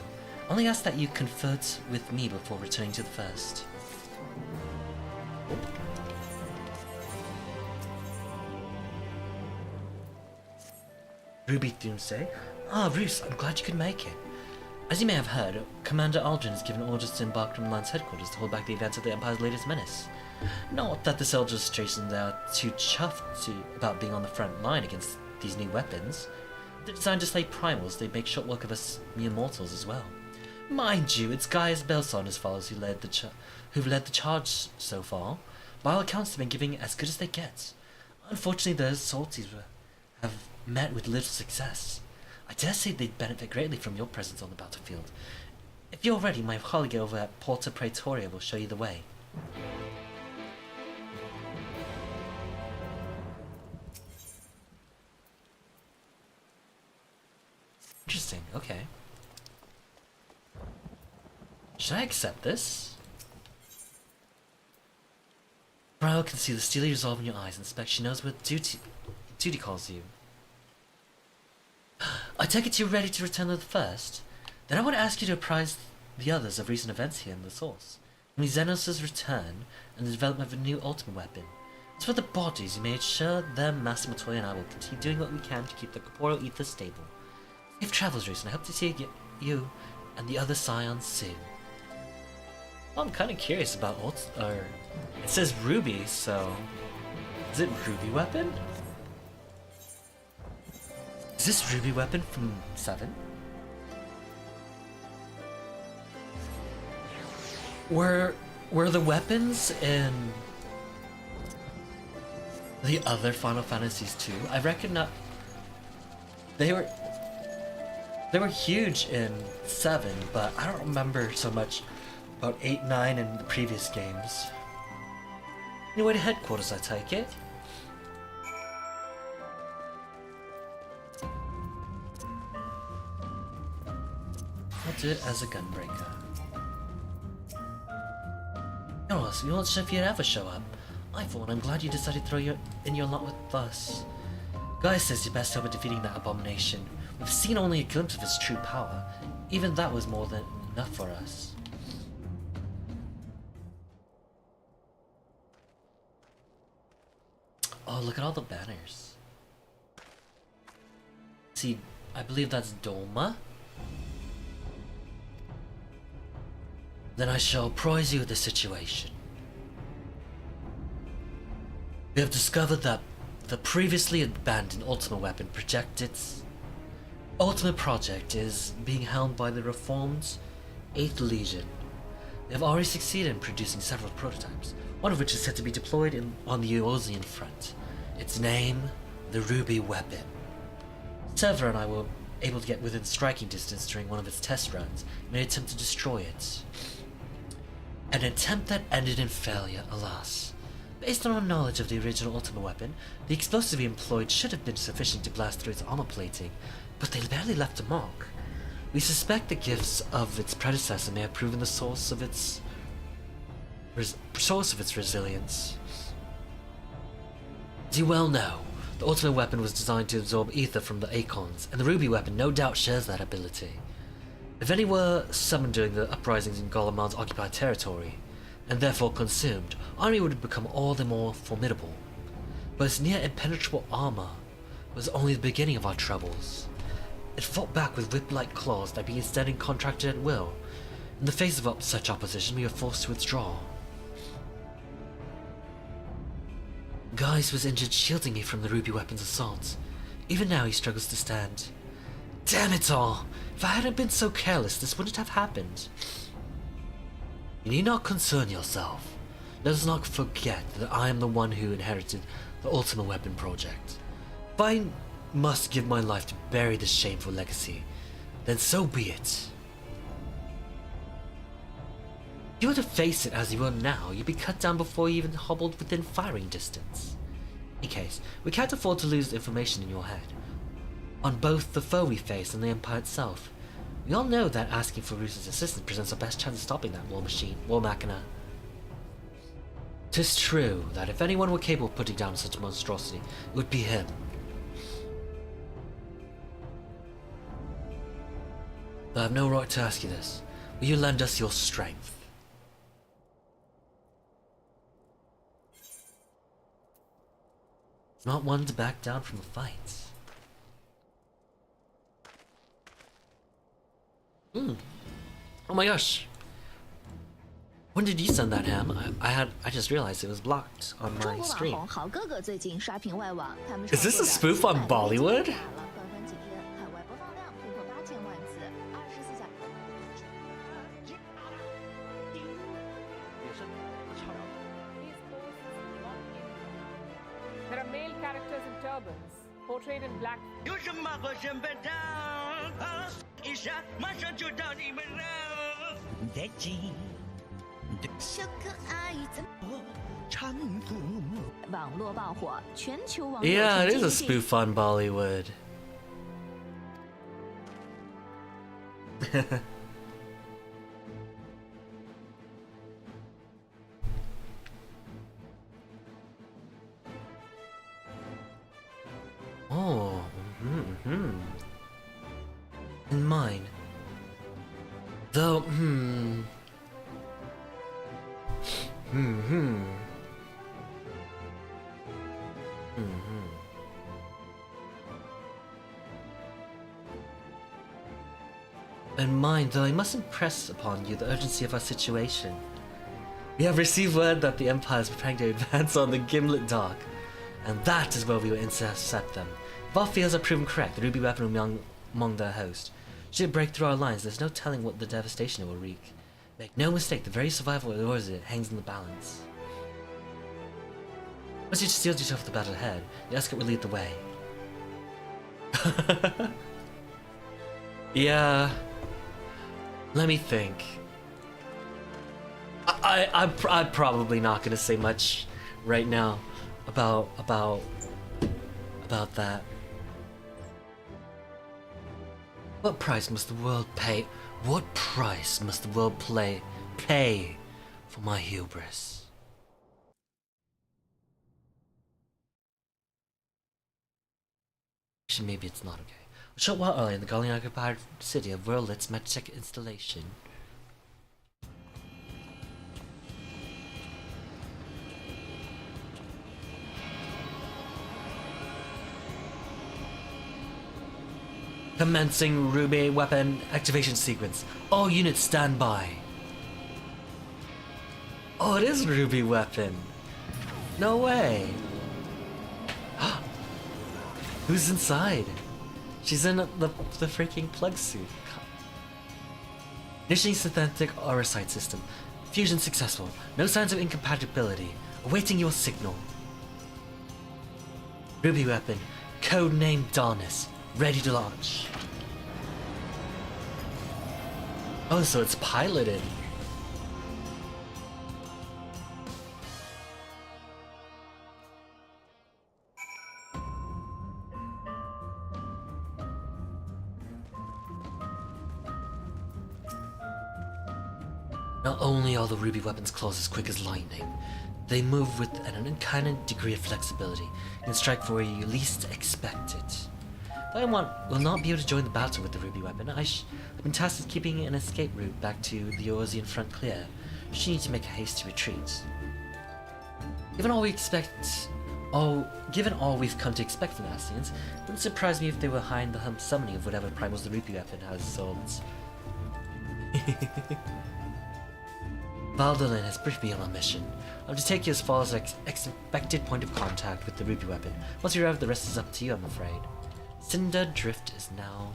I only ask that you conferred with me before returning to the first. Ruby Doomsday. Ah, Roos, I'm glad you could make it. As you may have heard, Commander Aldrin has given orders to embark from Alliance headquarters to hold back the advance of the Empire's latest menace. Not that the soldiers stationed there are too chuffed about being on the front line against these new weapons. They're designed to slay primals, they make short work of us mere mortals as well. Mind you, it's Gaius Belsaw and his followers who've led the charge so far. By all accounts, they've been giving it as good as they get. Unfortunately, the assaultees have met with little success. I dare say they'd benefit greatly from your presence on the battlefield. If you're ready, my colleague over at Porta Praetoria will show you the way. Interesting, okay. Should I accept this? Brow can see the steely resolve in your eyes and expect she knows what duty calls you. I take it you're ready to return to the first? Then I want to ask you to apprise the others of recent events here in the source. Namely Xenos' return and the development of a new ultimate weapon. As for the bodies, you may assure them Master Matoya and I will continue doing what we can to keep the corporeal ether stable. Safe travels, Reese, and I hope to see you and the other Scions soon. Well, I'm kind of curious about it says Ruby, so... Is it Ruby weapon? Is this Ruby weapon from 7? Were the weapons in the other Final Fantasies too? I reckon not. They were huge in 7, but I don't remember so much about 8, 9, and the previous games. Anyway, to headquarters, I take it. I'll do it as a gunbreaker. Yours, we weren't sure if you'd ever show up. I for one, I'm glad you decided to throw in your lot with us. Gaius says your best hope of defeating that abomination. We've seen only a glimpse of its true power. Even that was more than enough for us. Oh, look at all the banners. See, I believe that's Doma. Then I shall apprise you of the situation. We have discovered that the previously abandoned Ultimate Weapon Project's Ultimate Project is being helmed by the reformed 8th Legion. They have already succeeded in producing several prototypes, one of which is set to be deployed on the Eosian front. Its name, the Ruby Weapon. Sever and I were able to get within striking distance during one of its test runs in an attempt to destroy it. An attempt that ended in failure, alas. Based on our knowledge of the original Ultimate Weapon, the explosive we employed should have been sufficient to blast through its armor plating, but they barely left a mark. We suspect the gifts of its predecessor may have proven the source of its resilience. As you well know, the Ultimate Weapon was designed to absorb ether from the Acons, and the Ruby Weapon no doubt shares that ability. If any were summoned during the uprisings in Golomon's occupied territory, and therefore consumed, our army would have become all the more formidable. But its near impenetrable armor was only the beginning of our troubles. It fought back with whip-like claws that began standing contracted at will. In the face of such opposition, we were forced to withdraw. Gaius was injured shielding me from the ruby weapon's assault. Even now he struggles to stand. Damn it all! If I hadn't been so careless, this wouldn't have happened. You need not concern yourself. Let us not forget that I am the one who inherited the Ultimate Weapon project. If I must give my life to bury this shameful legacy, then so be it. If you were to face it as you are now, you'd be cut down before you even hobbled within firing distance. In any case, we can't afford to lose the information in your head, on both the foe we face and the Empire itself. We all know that asking for Roos's assistance presents our best chance of stopping that war machina. 'Tis true that if anyone were capable of putting down such a monstrosity, it would be him. I have no right to ask you this. Will you lend us your strength? Not one to back down from a fight. Oh my gosh. When did you send that, Ham? I just realized it was blocked on my screen. Is this a spoof on Bollywood? There are male characters in turbans, portrayed in black. Yeah, it is a spoof on Bollywood. Oh, and mine. Though, And mine, though I must impress upon you the urgency of our situation. We have received word that the Empire is preparing to advance on the Gimlet Dock, and that is where we will intercept them. If our fears are proven correct, the ruby weapon will be among their host. Should it break through our lines, there's no telling what the devastation it will wreak. Make no mistake, the very survival of it hangs in the balance. Once you steeled yourself for the battle ahead, the escort will lead the way. Yeah. Let me think. I'm probably not gonna say much right now about that. What price must the world pay? What price must the world pay for my hubris? Actually, maybe it's not okay. A short while earlier in the Gullian occupied city of Wurlitz Medtech installation. Commencing ruby weapon activation sequence. All units stand by. Oh, it is ruby weapon. No way. Who's inside? She's in the freaking plug suit. Initiating synthetic aura sight system. Fusion successful. No signs of incompatibility. Awaiting your signal. Ruby weapon. Codename Darnus. Ready to launch. Oh, so it's piloted. Not only are the ruby weapons claws as quick as lightning, they move with an uncanny degree of flexibility and strike for where you least expect it. Though will not be able to join the battle with the ruby weapon, I've been tasked with keeping an escape route back to the Eorzean front clear. She needs to make a hasty retreat. Given all we've come to expect from the Ascians, it wouldn't surprise me if they were behind the summoning of whatever primals the ruby weapon has sold. Valdolin has briefed me on our mission. I'll just take you as far as our expected point of contact with the ruby weapon. Once you arrive, the rest is up to you, I'm afraid. Cinder Drift is now...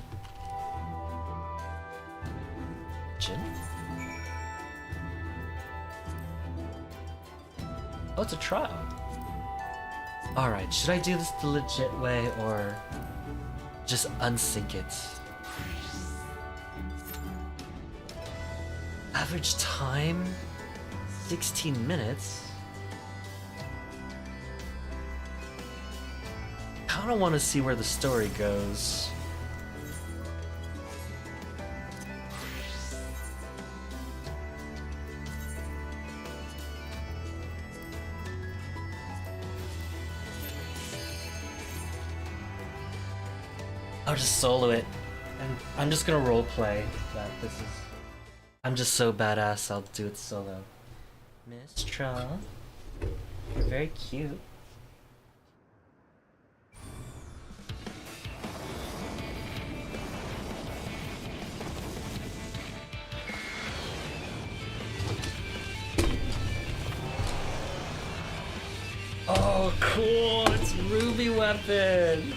Jin? Oh, it's a trial. Alright, should I do this the legit way or just unsync it? Average time? 16 minutes? I kinda wanna see where the story goes. I'll just solo it, and I'm just gonna roleplay that this is... I'm just so badass, I'll do it solo. Miss Tra, you're very cute. Oh, cool! It's Ruby Weapon!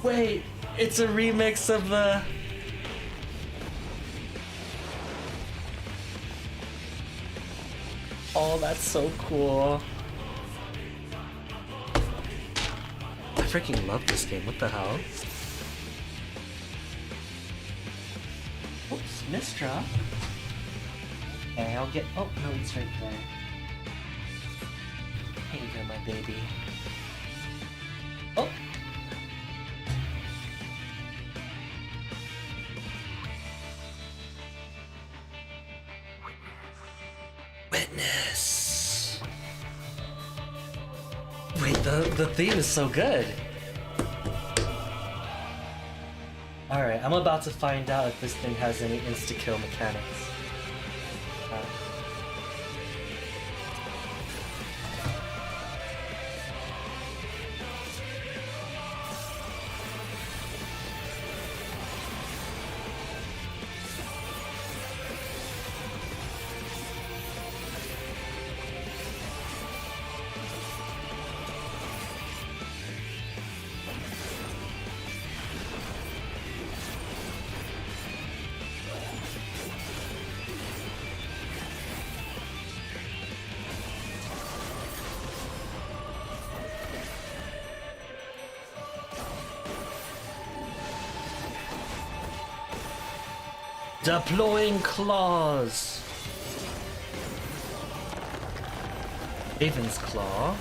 Wait, it's a remix of the... Oh, that's so cool. I freaking love this game, what the hell? Oops, misdrop. Okay, I'll get... Oh, no, it's right there. Here you go, my baby. Oh! Witness! Wait, the theme is so good! Alright, I'm about to find out if this thing has any insta-kill mechanics. Deploying claws. Raven's Claw.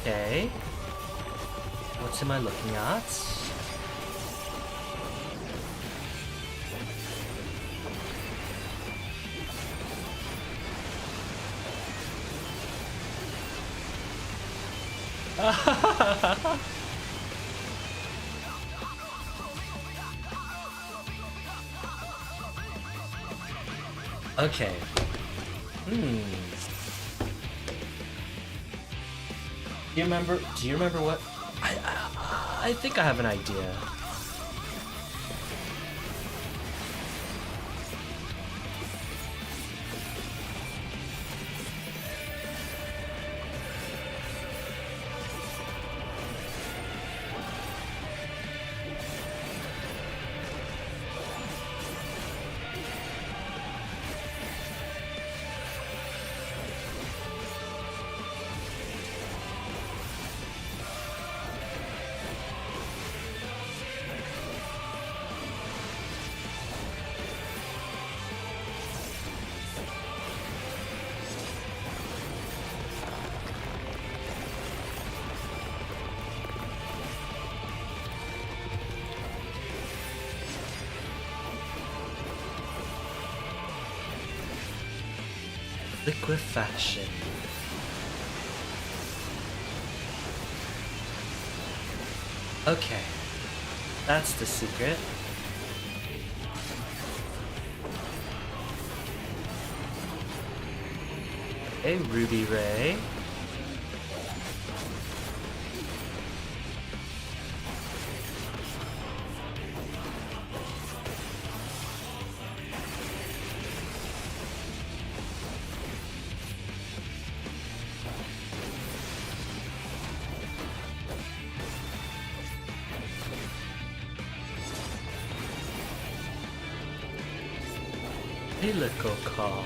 Okay. What am I looking at? Okay. Do you remember what? I think I have an idea. Liquefaction. Okay. That's the secret. Okay, Ruby Ray. Helical call.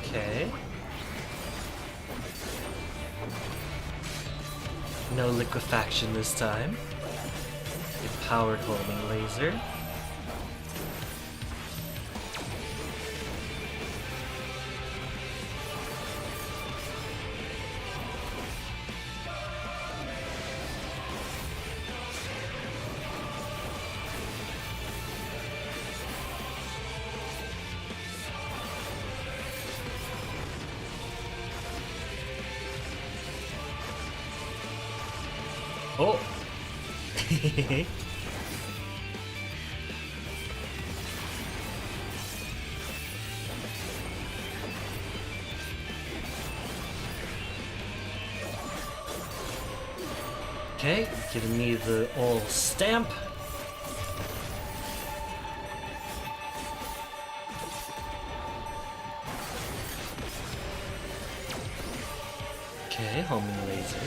Okay. No liquefaction this time. A powered homing laser. Oh! Okay, giving me the old stamp. Okay, homing laser.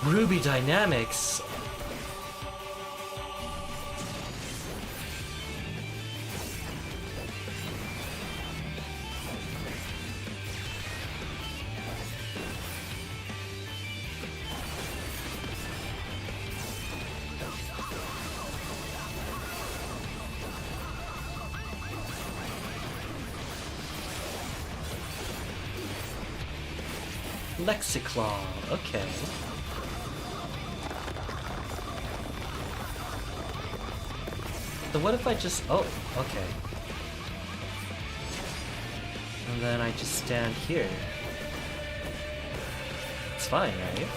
Ruby Dynamics. Lexiclaw, okay. So what if I just... oh, okay. And then I just stand here. It's fine, right?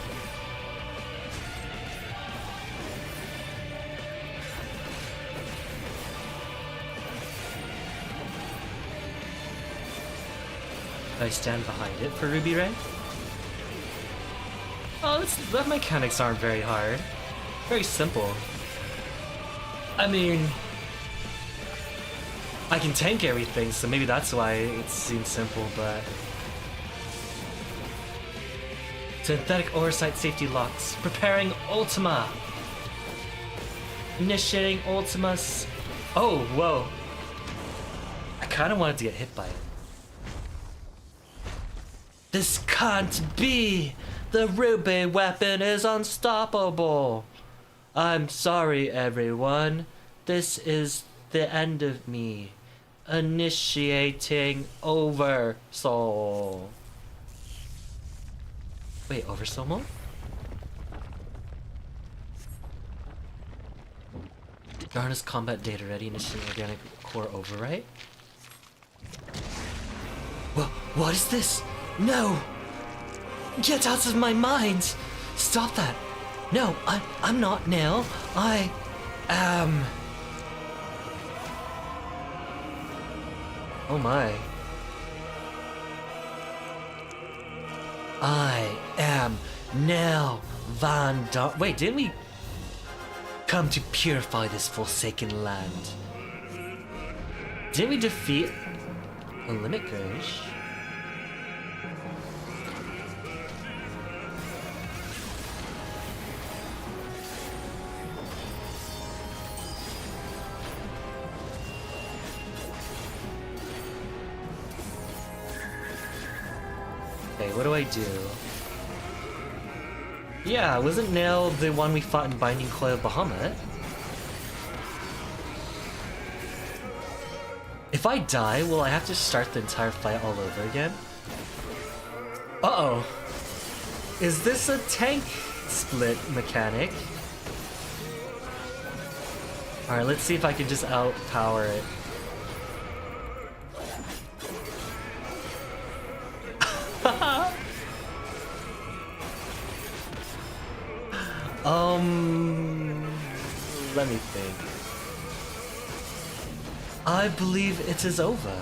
I stand behind it for Ruby Ray? Oh, that mechanics aren't very hard. Very simple. I mean, I can tank everything, so maybe that's why it seems simple, but... Synthetic oversight safety locks. Preparing Ultima. Initiating Ultima's... oh, whoa. I kind of wanted to get hit by it. This can't be! The Ruby weapon is unstoppable! I'm sorry, everyone. This is the end of me. Initiating Oversoul. Wait, Oversoul mode? Garner's combat data ready. Initiating organic core overwrite. What is this? No! Get out of my mind! Stop that! No, I'm not Nell. I am... oh my. I am Nell Van Dar... wait, didn't we come to purify this forsaken land? Didn't we defeat a limit Gurge? What do I do? Yeah, wasn't Nail the one we fought in Binding Coil of Bahamut? If I die, will I have to start the entire fight all over again? Uh-oh. Is this a tank split mechanic? Alright, let's see if I can just outpower it. Let me think. I believe it is over.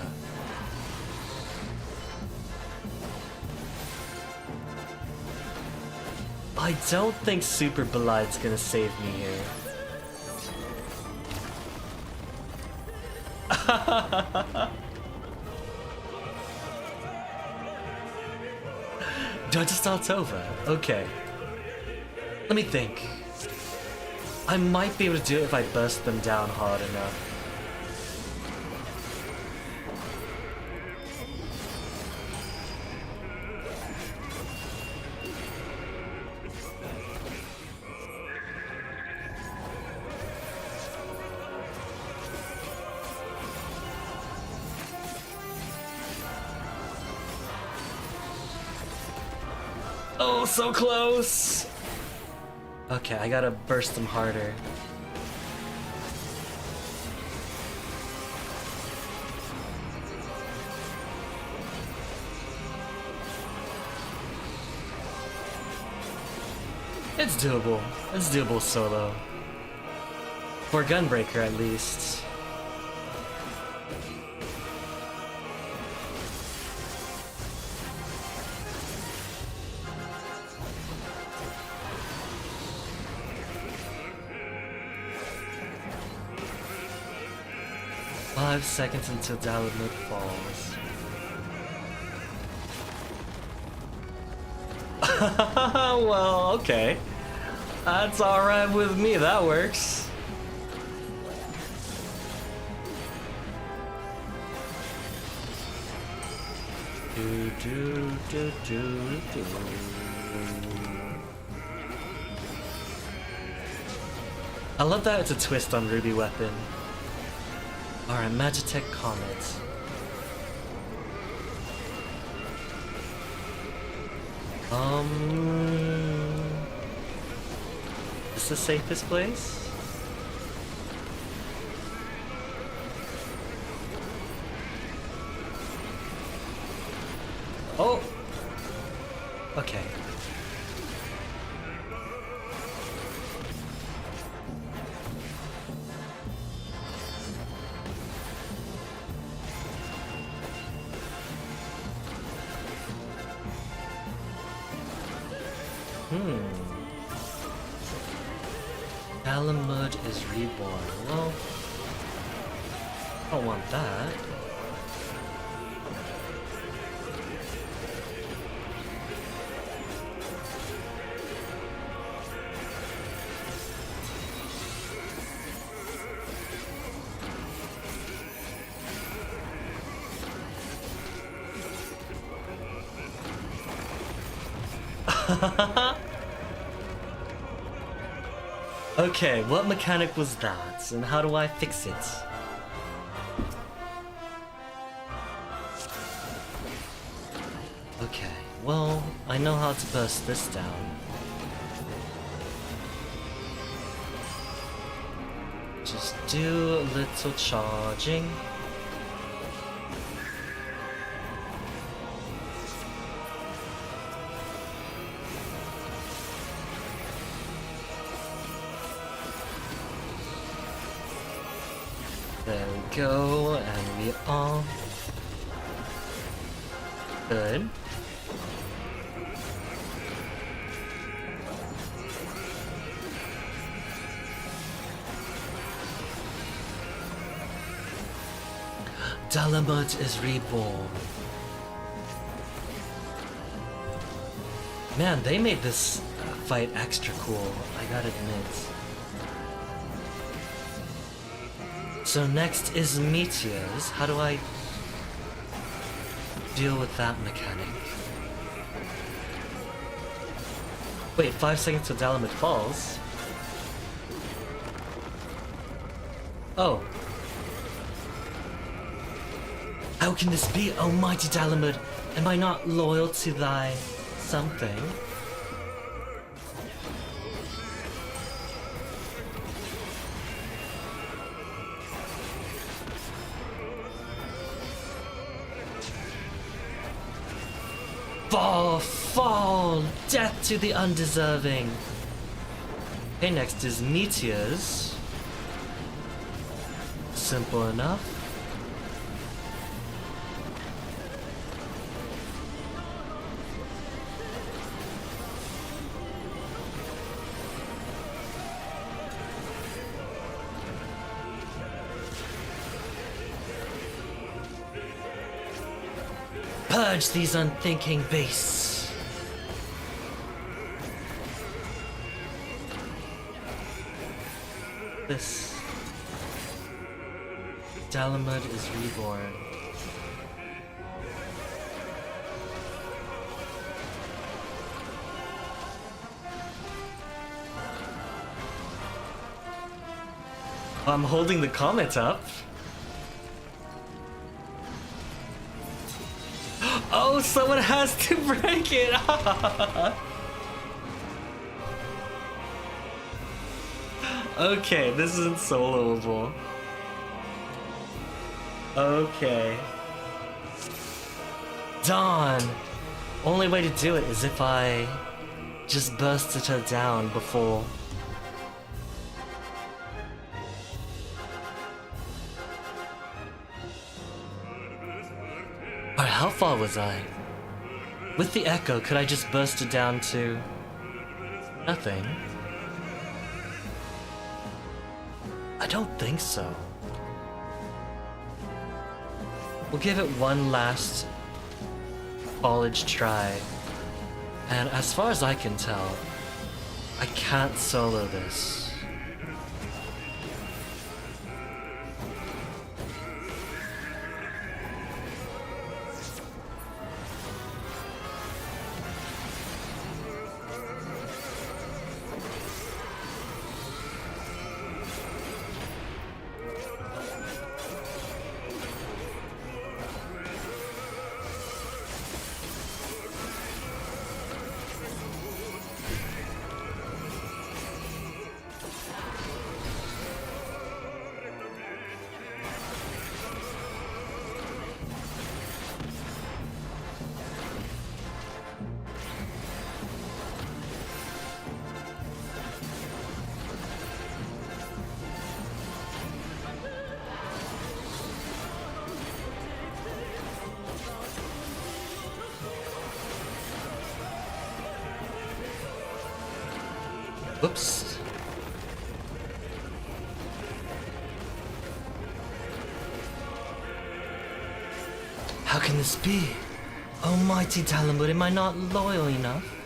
I don't think Super Belight's gonna save me here. Do I just start over? Okay. Let me think. I might be able to do it if I burst them down hard enough. Oh, so close! Okay, I gotta burst them harder. It's doable. It's doable solo. For Gunbreaker, at least. 5 seconds until Dalamud falls. Well, okay. That's alright with me, that works. I love that it's a twist on Ruby Weapon. Alright, Magitech Comet. Is this the safest place? Oh! Okay. Dalamud is reborn. Well, I don't want that. Okay, what mechanic was that, and how do I fix it? Okay, well, I know how to burst this down. Just do a little charging. There we go, and we are good. Dalamud is reborn. Man, they made this fight extra cool, I gotta admit. So next is meteors. How do I deal with that mechanic? Wait, 5 seconds till Dalamud falls? Oh. How can this be, O mighty Dalamud? Am I not loyal to thy something? Fall! Death to the undeserving! Okay, next is meteors. Simple enough. Purge these unthinking beasts. This Dalamud is reborn. I'm holding the comment up. Oh, someone has to break it! Okay, this isn't soloable. Okay. Dawn! Only way to do it is if I just bursted her down before. Alright, how far was I? With the echo, could I just burst it down to nothing? I don't think so. We'll give it one last college try. And as far as I can tell, I can't solo this. Whoops. How can this be? Almighty Dalamud, am I not loyal enough?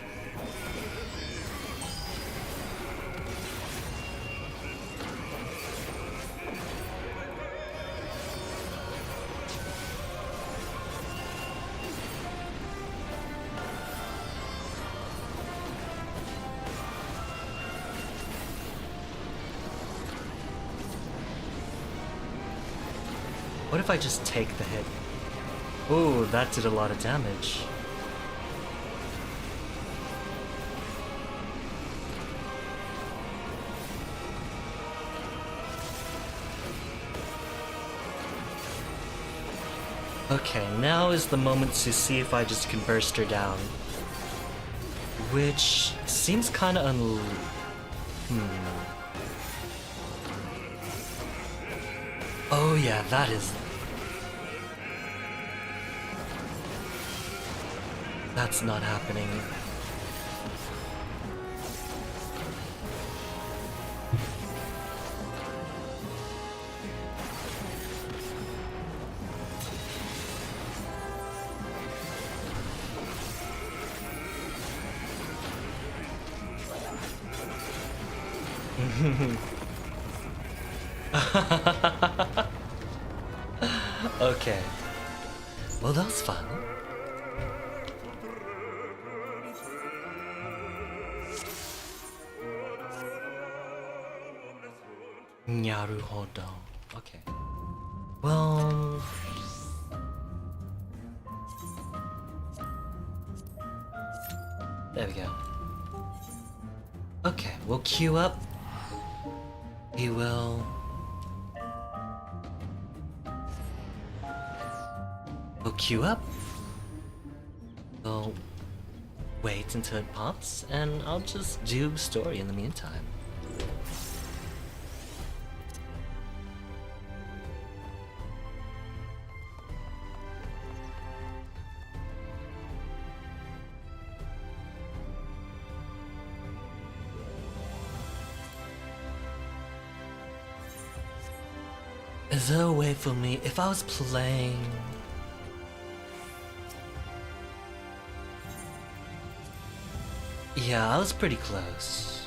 What if I just take the hit? Ooh, that did a lot of damage. Okay, now is the moment to see if I just can burst her down. Which seems kinda Oh yeah, that is... That's not happening. Okay. Well, that was fun. Naruhodo. Okay. Well... There we go. Okay, we'll queue up. We will... We'll queue up. We'll wait until it pops, and I'll just do story in the meantime. Is there a way for me if I was playing? Yeah, I was pretty close.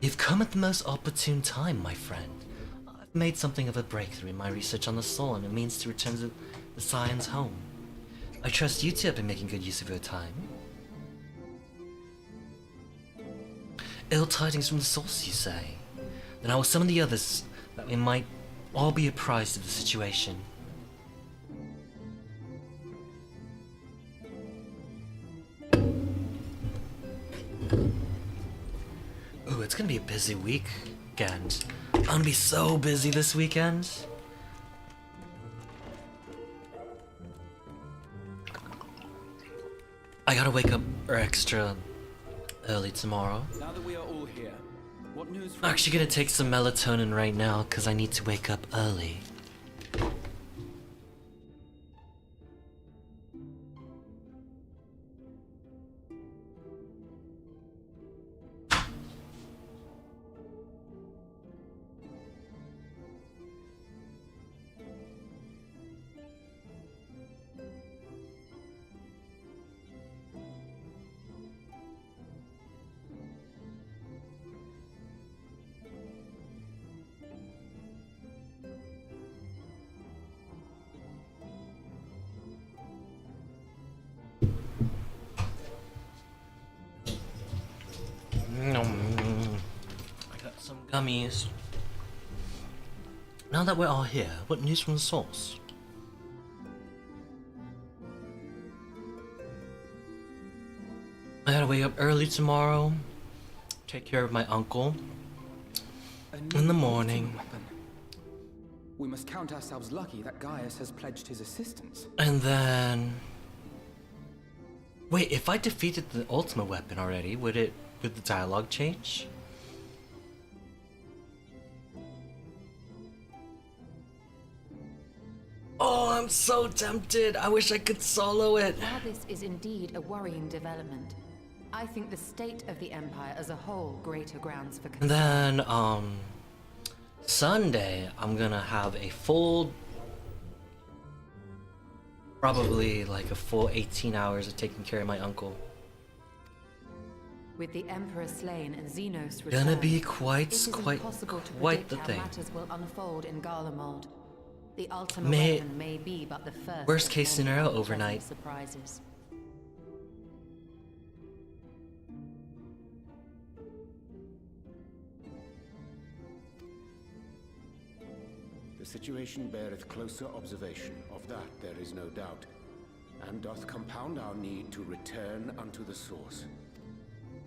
You've come at the most opportune time, my friend. I've made something of a breakthrough in my research on the soul and it means to return to the Scion's home. I trust you two have been making good use of your time. Ill tidings from the source, you say? Then I will summon the others, that we might all be apprised of the situation. Ooh, it's gonna be a busy weekend. I'm gonna be so busy this weekend. I gotta wake up extra early tomorrow. Now that we are all here, what news I'm actually gonna take some melatonin right now because I need to wake up early. I got some gummies. Now that we're all here, what news from the source? I gotta wake up early tomorrow, take care of my uncle in the morning, We must count ourselves lucky that Gaius has pledged his assistance. and then... Wait, if I defeated the ultimate weapon already, would the dialogue change? Oh, I'm so tempted. I wish I could solo it. While this is indeed a worrying development, I think the state of the Empire as a whole greater grounds for And concern. then, Sunday, I'm gonna have a full... Probably like a full 18 hours of taking care of my uncle. With the Emperor slain and Xenos returned, Gonna be it is impossible to quite predict the how thing. matters will unfold in Garlemald. The ultimate May- weapon may be but the first Worst of case many scenario, unpleasant overnight. surprises. The situation beareth closer observation, of that there is no doubt, and doth compound our need to return unto the source.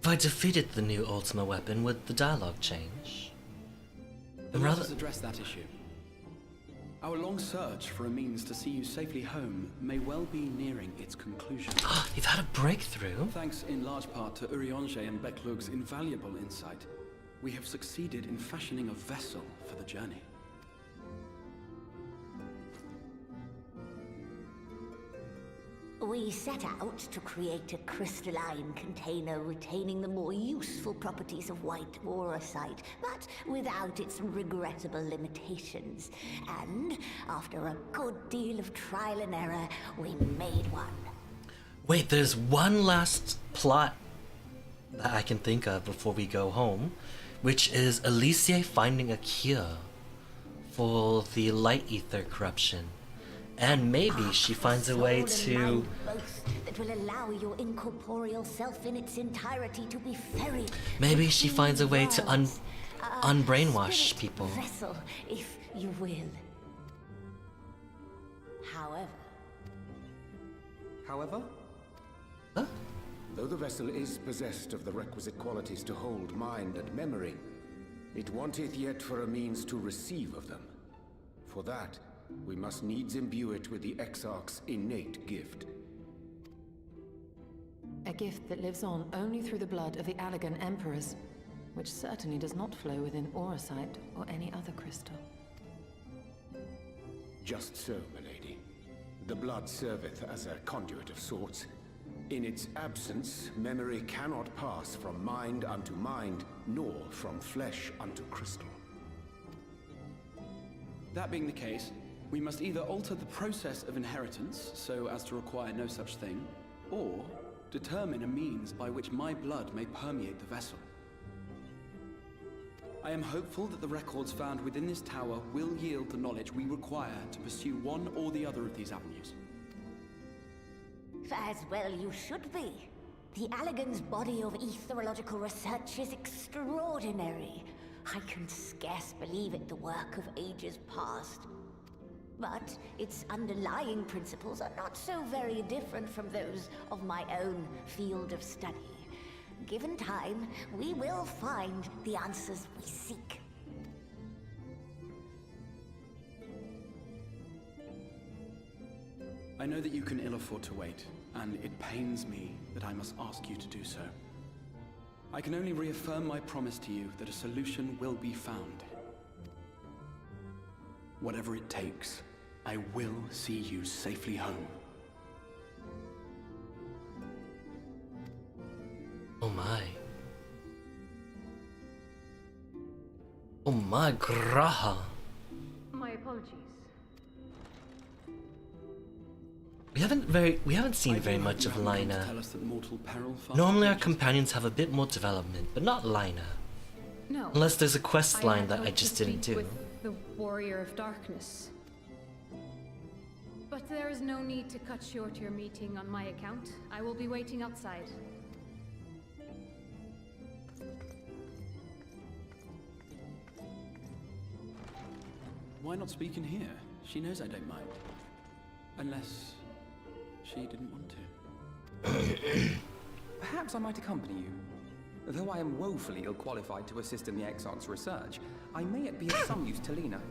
If I defeated the new ultimate weapon, would the dialogue change? But Rather- let us address that issue. Our long search for a means to see you safely home may well be nearing its conclusion. You've had a breakthrough? Thanks in large part to Urianger and Becklug's invaluable insight, we have succeeded in fashioning a vessel for the journey. We set out to create a crystalline container retaining the more useful properties of white borosite, but without its regrettable limitations. And after a good deal of trial and error, we made one. Wait, there's one last plot that I can think of before we go home, which is Alicia finding a cure for the light ether corruption. And maybe she finds a way to... Both that will allow your incorporeal self in its entirety to be ferried. Maybe she finds a way to worlds. unbrainwash Spirit people. Vessel, if you will. However? Huh? Though the vessel is possessed of the requisite qualities to hold mind and memory, it wanteth yet for a means to receive of them. For that, we must needs imbue it with the Exarch's innate gift. A gift that lives on only through the blood of the Allegan Emperors, which certainly does not flow within Aurosite or any other crystal. Just so, milady. The blood serveth as a conduit of sorts. In its absence, memory cannot pass from mind unto mind, nor from flesh unto crystal. That being the case, we must either alter the process of inheritance so as to require no such thing, or determine a means by which my blood may permeate the vessel. I am hopeful that the records found within this tower will yield the knowledge we require to pursue one or the other of these avenues. As well you should be. The Allegan's body of etherological research is extraordinary. I can scarce believe it the work of ages past. But its underlying principles are not so very different from those of my own field of study. Given time, we will find the answers we seek. I know that you can ill afford to wait, and it pains me that I must ask you to do so. I can only reaffirm my promise to you that a solution will be found. Whatever it takes, I will see you safely home. Oh my. Oh my graha. My apologies. We haven't seen very much of Lina. Tell us that mortal peril Normally our companions have a bit more development, but not Lina. No. Unless there's a quest line had that I hoped just to didn't speak do. with the Warrior of Darkness. But there is no need to cut short your meeting on my account. I will be waiting outside. Why not speak in here? She knows I don't mind. Unless she didn't want to. Perhaps I might accompany you. Though I am woefully ill-qualified to assist in the Exarch's research, I may yet be of some use to Lena.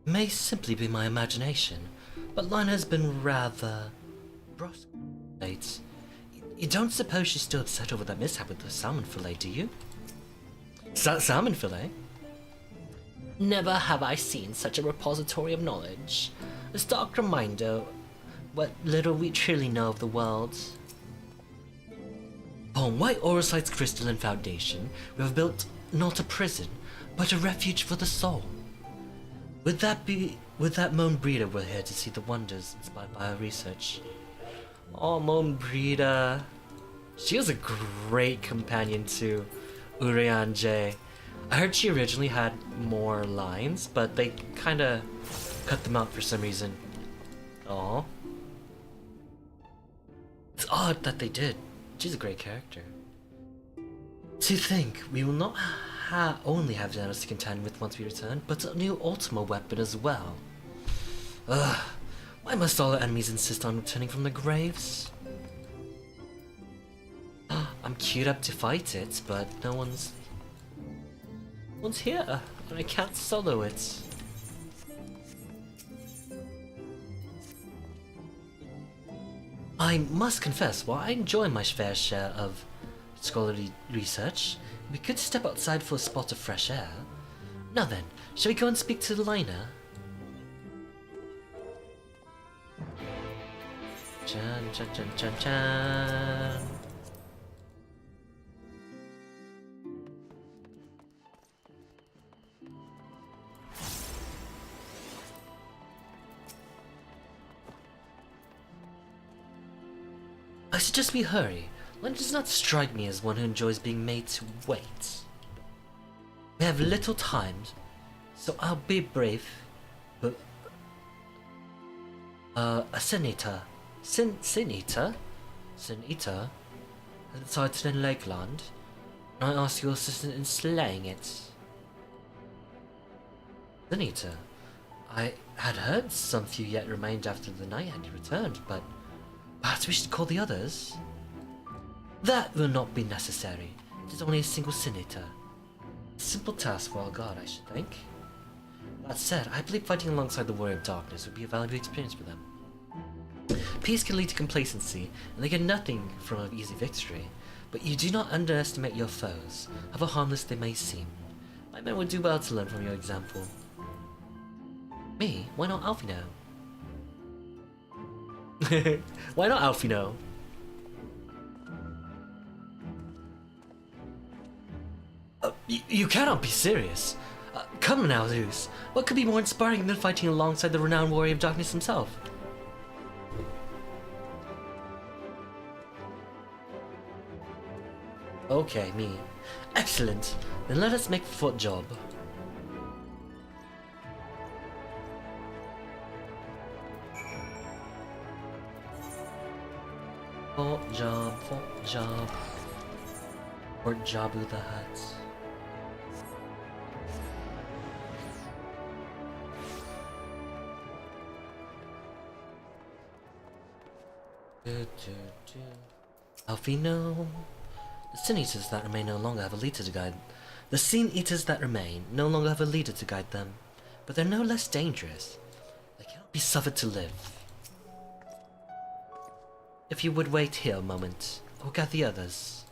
May simply be my imagination, but Lina has been rather brusque. You don't suppose she's still upset over that mishap with the salmon fillet, do you? Salmon fillet? Never have I seen such a repository of knowledge. A stark reminder what little we truly know of the world. Upon White Aurosite's crystalline foundation, we have built not a prison, but a refuge for the soul. Would that Moan Breeder were here to see the wonders inspired by her research? Oh, Moan Breeder. She was a great companion to Urianger. I heard she originally had more lines, but they kinda cut them out for some reason. Aw. It's odd that they did. She's a great character. To think, we will not only have Janus to contend with once we return, but a new Ultima weapon as well. Ugh, why must all our enemies insist on returning from the graves? I'm queued up to fight it, but no one's here, and I can't solo it. I must confess, while I enjoy my fair share of scholarly research, we could step outside for a spot of fresh air. Now then, shall we go and speak to Lina? Chan chan chan chan chan. I suggest we hurry. Lina does not strike me as one who enjoys being made to wait. We have little time, so I'll be brief. But a Sin-Eater has sighted in Lakeland, and I ask your assistance in slaying it. Sin-Eater? I had heard some few yet remained after the night had returned, but perhaps we should call the others? That will not be necessary. It is only a single senator. A simple task for our guard, I should think. That said, I believe fighting alongside the Warrior of Darkness would be a valuable experience for them. Peace can lead to complacency, and they get nothing from an easy victory. But you do not underestimate your foes, however harmless they may seem. My men would do well to learn from your example. Me? Why not Alfino? Why not Alfino? You cannot be serious. Come now, Zeus. What could be more inspiring than fighting alongside the renowned Warrior of Darkness himself? Okay, me. Excellent. Then let us make a foot job. Foot job, foot job. Or Jabu the Hutt. Alfino. The Sin Eaters that remain no longer have a leader to guide. The Sin Eaters that remain no longer have a leader to guide them, but they're no less dangerous. They cannot be suffered to live. If you would wait here a moment, I'll get the others.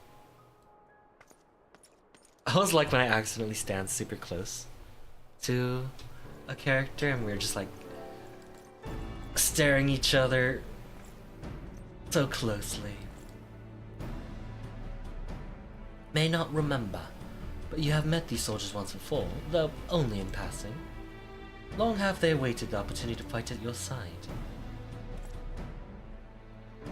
I always like when I accidentally stand super close to a character and we're just like staring each other so closely. May not remember, but you have met these soldiers once before, though only in passing. Long have they awaited the opportunity to fight at your side.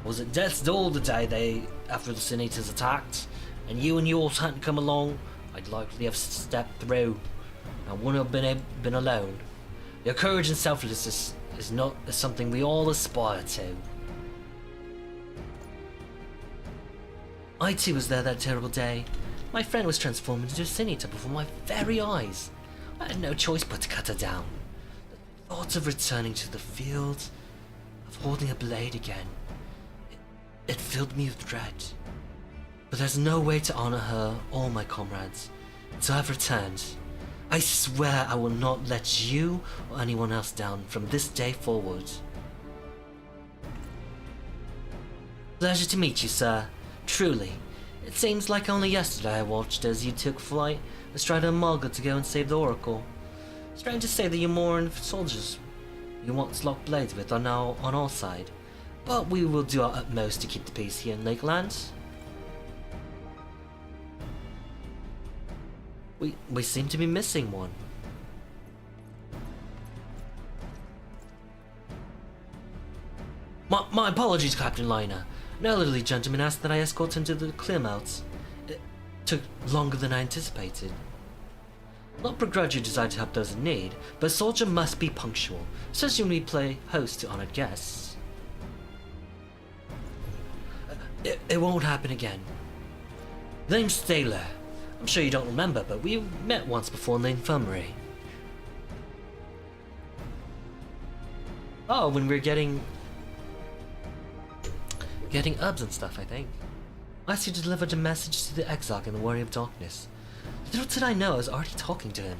Was it death's door the day after the Sin Eaters attacked, and you and yours hadn't come along? I'd likely have stepped through. I wouldn't have been alone. Your courage and selflessness is something we all aspire to. I too was there that terrible day. My friend was transformed into a Sin Eater before my very eyes. I had no choice but to cut her down. The thought of returning to the field, of holding a blade again, it filled me with dread. But there's no way to honor her or my comrades, so I've returned. I swear I will not let you or anyone else down from this day forward. Pleasure to meet you, sir. Truly. It seems like only yesterday I watched as you took flight astride a Mulga to go and save the Oracle. Strange to say that your Moran soldiers you once locked blades with are now on our side, but we will do our utmost to keep the peace here in Lakeland. We seem to be missing one. My apologies, Captain Liner. An elderly gentleman asked that I escort him to the Clearmouths. It took longer than I anticipated. Not begrudge your desire to help those in need, but a soldier must be punctual, especially when we play host to honored guests. It won't happen again. Name's Thaler. I'm sure you don't remember, but we met once before in the infirmary. Oh, when we were getting herbs and stuff, I think. I asked you to deliver the message to the Exarch and the Warrior of Darkness. Little did I know I was already talking to him.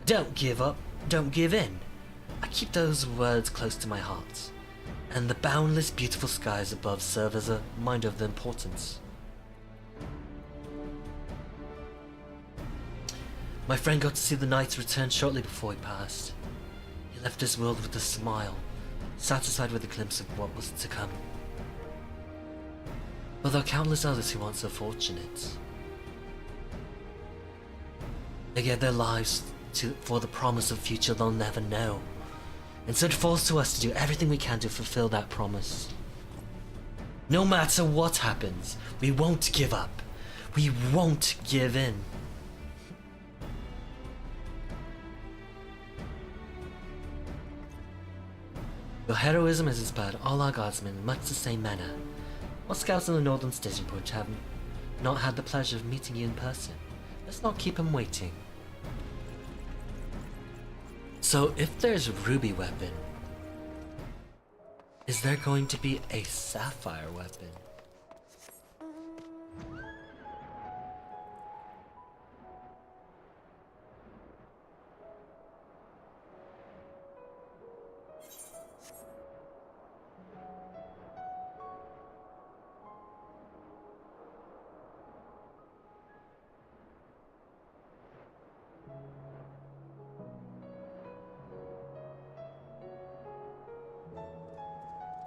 Don't give up, don't give in. I keep those words close to my heart, and the boundless beautiful skies above serve as a reminder of their importance. My friend got to see the Knights return shortly before he passed. He left this world with a smile, satisfied with a glimpse of what was to come. But there are countless others who aren't so fortunate. They gave their lives for the promise of a future they'll never know. And so it falls to us to do everything we can to fulfill that promise. No matter what happens, we won't give up. We won't give in. Your heroism has inspired all our guardsmen in much the same manner. Our scouts in the northern staging point have not had the pleasure of meeting you in person. Let's not keep them waiting. So if there's a ruby weapon, is there going to be a sapphire weapon?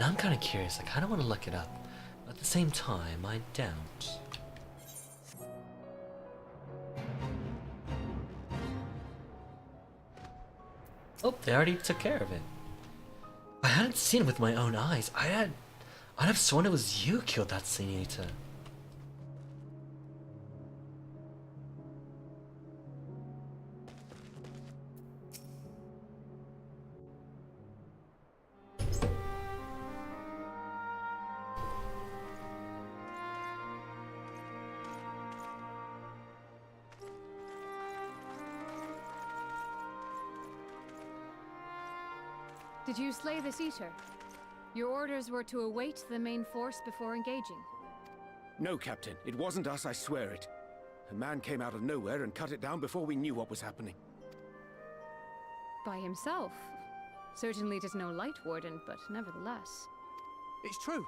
Now I'm kind of curious, I kind of want to look it up, but at the same time, I don't. Oh, they already took care of it. I hadn't seen it with my own eyes. I'd have sworn it was you killed that Sin Eater. Did you slay this eater? Your orders were to await the main force before engaging. No, Captain. It wasn't us, I swear it. A man came out of nowhere and cut it down before we knew what was happening. By himself? Certainly it is no light warden, but nevertheless. It's true.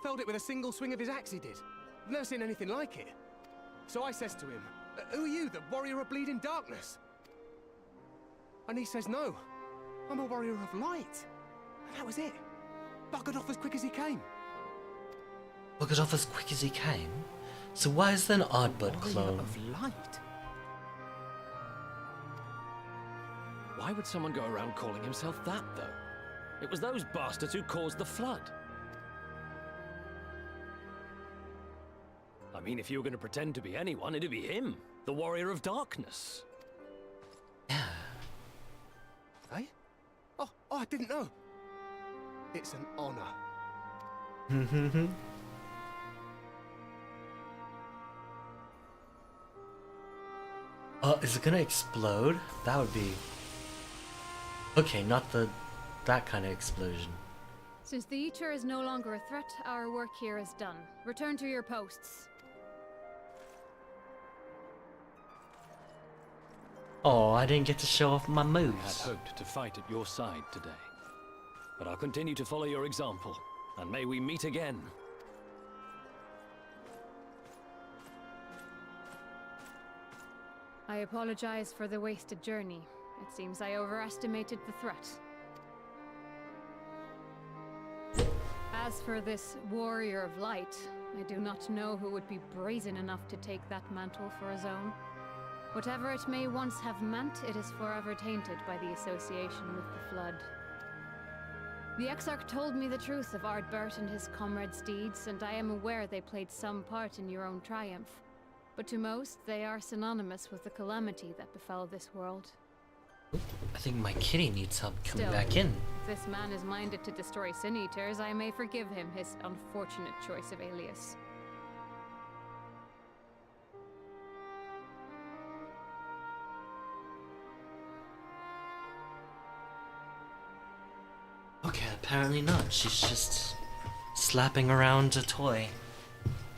Felled it with a single swing of his axe, he did. I've never seen anything like it. So I says to him, "Who are you, the warrior of bleeding darkness?" And he says, "No, I'm a warrior of light." And that was it. Buggered off as quick as he came. Buggered off as quick as he came? So why is there an Oddbud Warrior clone? of light? Why would someone go around calling himself that, though? It was those bastards who caused the flood. I mean, if you were going to pretend to be anyone, it'd be him, the warrior of darkness. Yeah. Eh? Oh, I didn't know. It's an honor. Is it gonna explode? That would be... Okay, not that kind of explosion. Since the Eater is no longer a threat, our work here is done. Return to your posts. Oh, I didn't get to show off my I had moves. hoped to fight at your side today. But I'll continue to follow your example, and may we meet again. I apologize for the wasted journey. It seems I overestimated the threat. As for this warrior of light, I do not know who would be brazen enough to take that mantle for his own. Whatever it may once have meant, it is forever tainted by the association with the Flood. The Exarch told me the truth of Ardbert and his comrades' deeds, and I am aware they played some part in your own triumph. But to most, they are synonymous with the calamity that befell this world. I think my kitty needs help coming Still, back in. if this man is minded to destroy Sin Eaters, I may forgive him his unfortunate choice of alias. Okay, apparently not. She's just slapping around a toy.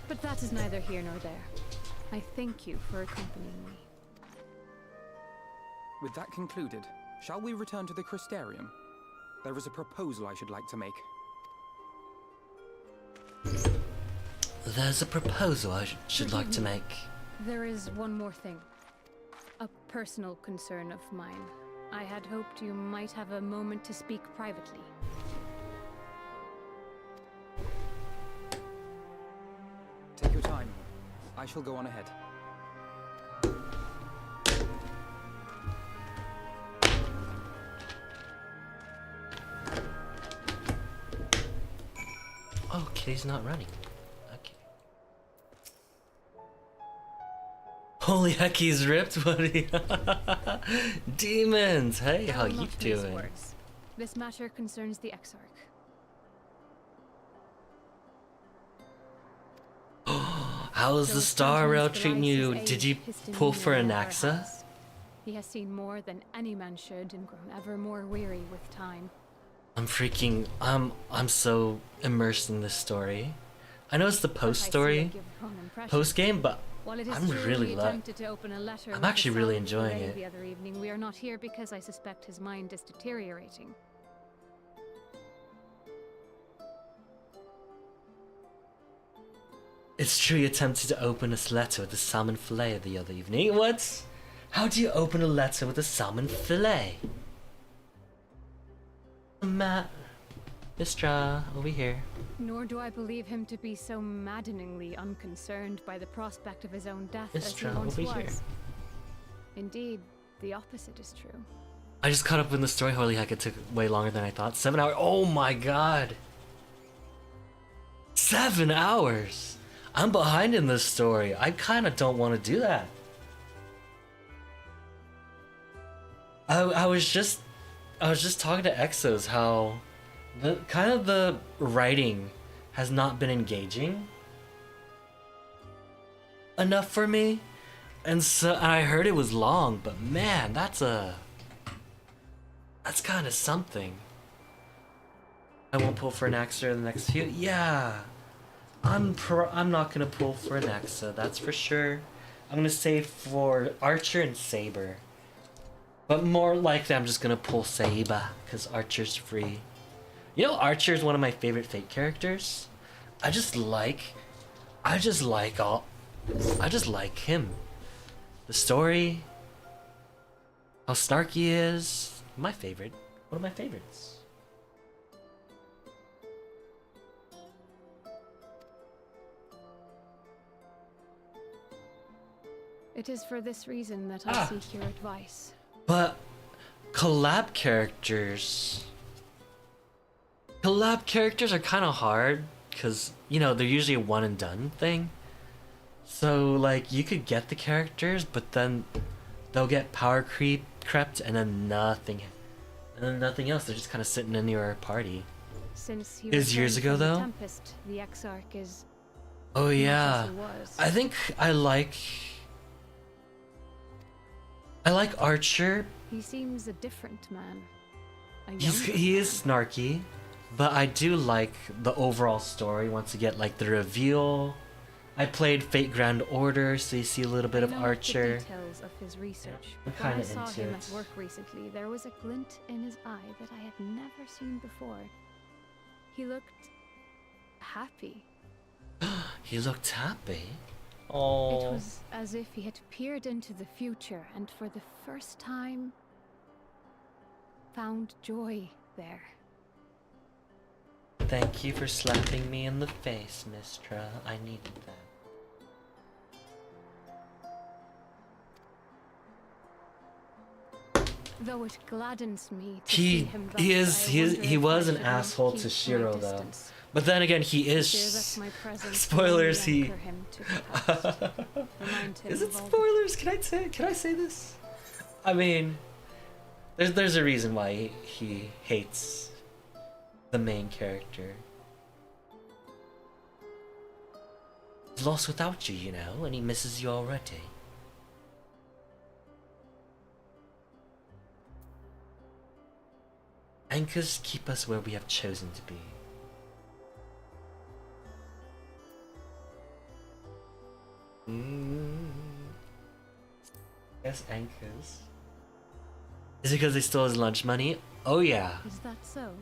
But that is neither here nor there. I thank you for accompanying me. With that concluded, shall we return to the Crystarium? There is a proposal I should like to make. There's a proposal I should like to make. There is one more thing. A personal concern of mine. I had hoped you might have a moment to speak privately. Take your time. I shall go on ahead. Oh, kitty's not running. Okay. Holy heck, he's ripped, buddy. Demons! Hey, how you doing? Words. This matter concerns the Exarch. How's the Star Rail treating you? Did you pull for an Axa? He has seen more than any man should and grown ever more weary with time. I'm so immersed in this story. I know it's the post story, post game, but While it is I'm true really he attempted to open a letter I'm with actually the really South enjoying Bay it. The other evening, we are not here because I suspect his mind is deteriorating. It's true he attempted to open this letter with a salmon fillet the other evening. What? How do you open a letter with a salmon fillet? Matt, Mistra, over here. Nor do I believe him to be so maddeningly unconcerned by the prospect of his own death as he Mistra, once over was. here. Indeed, the opposite is true. I just caught up in the story. Holy heck, it took way longer than I thought. 7 hours. Oh my god. 7 hours. I'm behind in this story. I kind of don't want to do that. I was just talking to Exos how the writing has not been engaging enough for me, and so I heard it was long, but man, that's kind of something. I won't pull for an Axa in the next few. Yeah, I'm not gonna pull for an Axa, that's for sure. I'm gonna save for Archer and Saber. But more likely I'm just gonna pull Saber, because Archer's free. You know, Archer is one of my favorite Fate characters. I just like him. The story, how snarky he is, my favorite. One of my favorites. It is for this reason that I seek your advice. But collab characters are kind of hard because, you know, they're usually a one and done thing. So like you could get the characters, but then they'll get power crept and then nothing else. They're just kind of sitting in your party. Since he Is years returned ago from the though? Tempest, the Exarch is Oh yeah, not as he was. I think I like Archer. He seems a different man. He is snarky, but I do like the overall story once you get like the reveal. I played Fate Grand Order, so you see a little bit of Archer. The details of his research. I'm When I kinda saw into him it. at work recently, there was a glint in his eye that I had never seen before. He looked happy. He looked happy. It Oh, was as if he had peered into the future and for the first time found joy there. thank you for slapping me in the face, Mistra. I needed that. Though it gladdens me to see him thus, He was an asshole to Shiro though. But then again, he is. Spoilers. He. Is it spoilers? Can I say this? I mean, there's a reason why he hates the main character. He's lost without you, you know, and he misses you already. Anchors keep us where we have chosen to be. Yes, anchors. Is it because they stole his lunch money? Oh yeah. Is that so?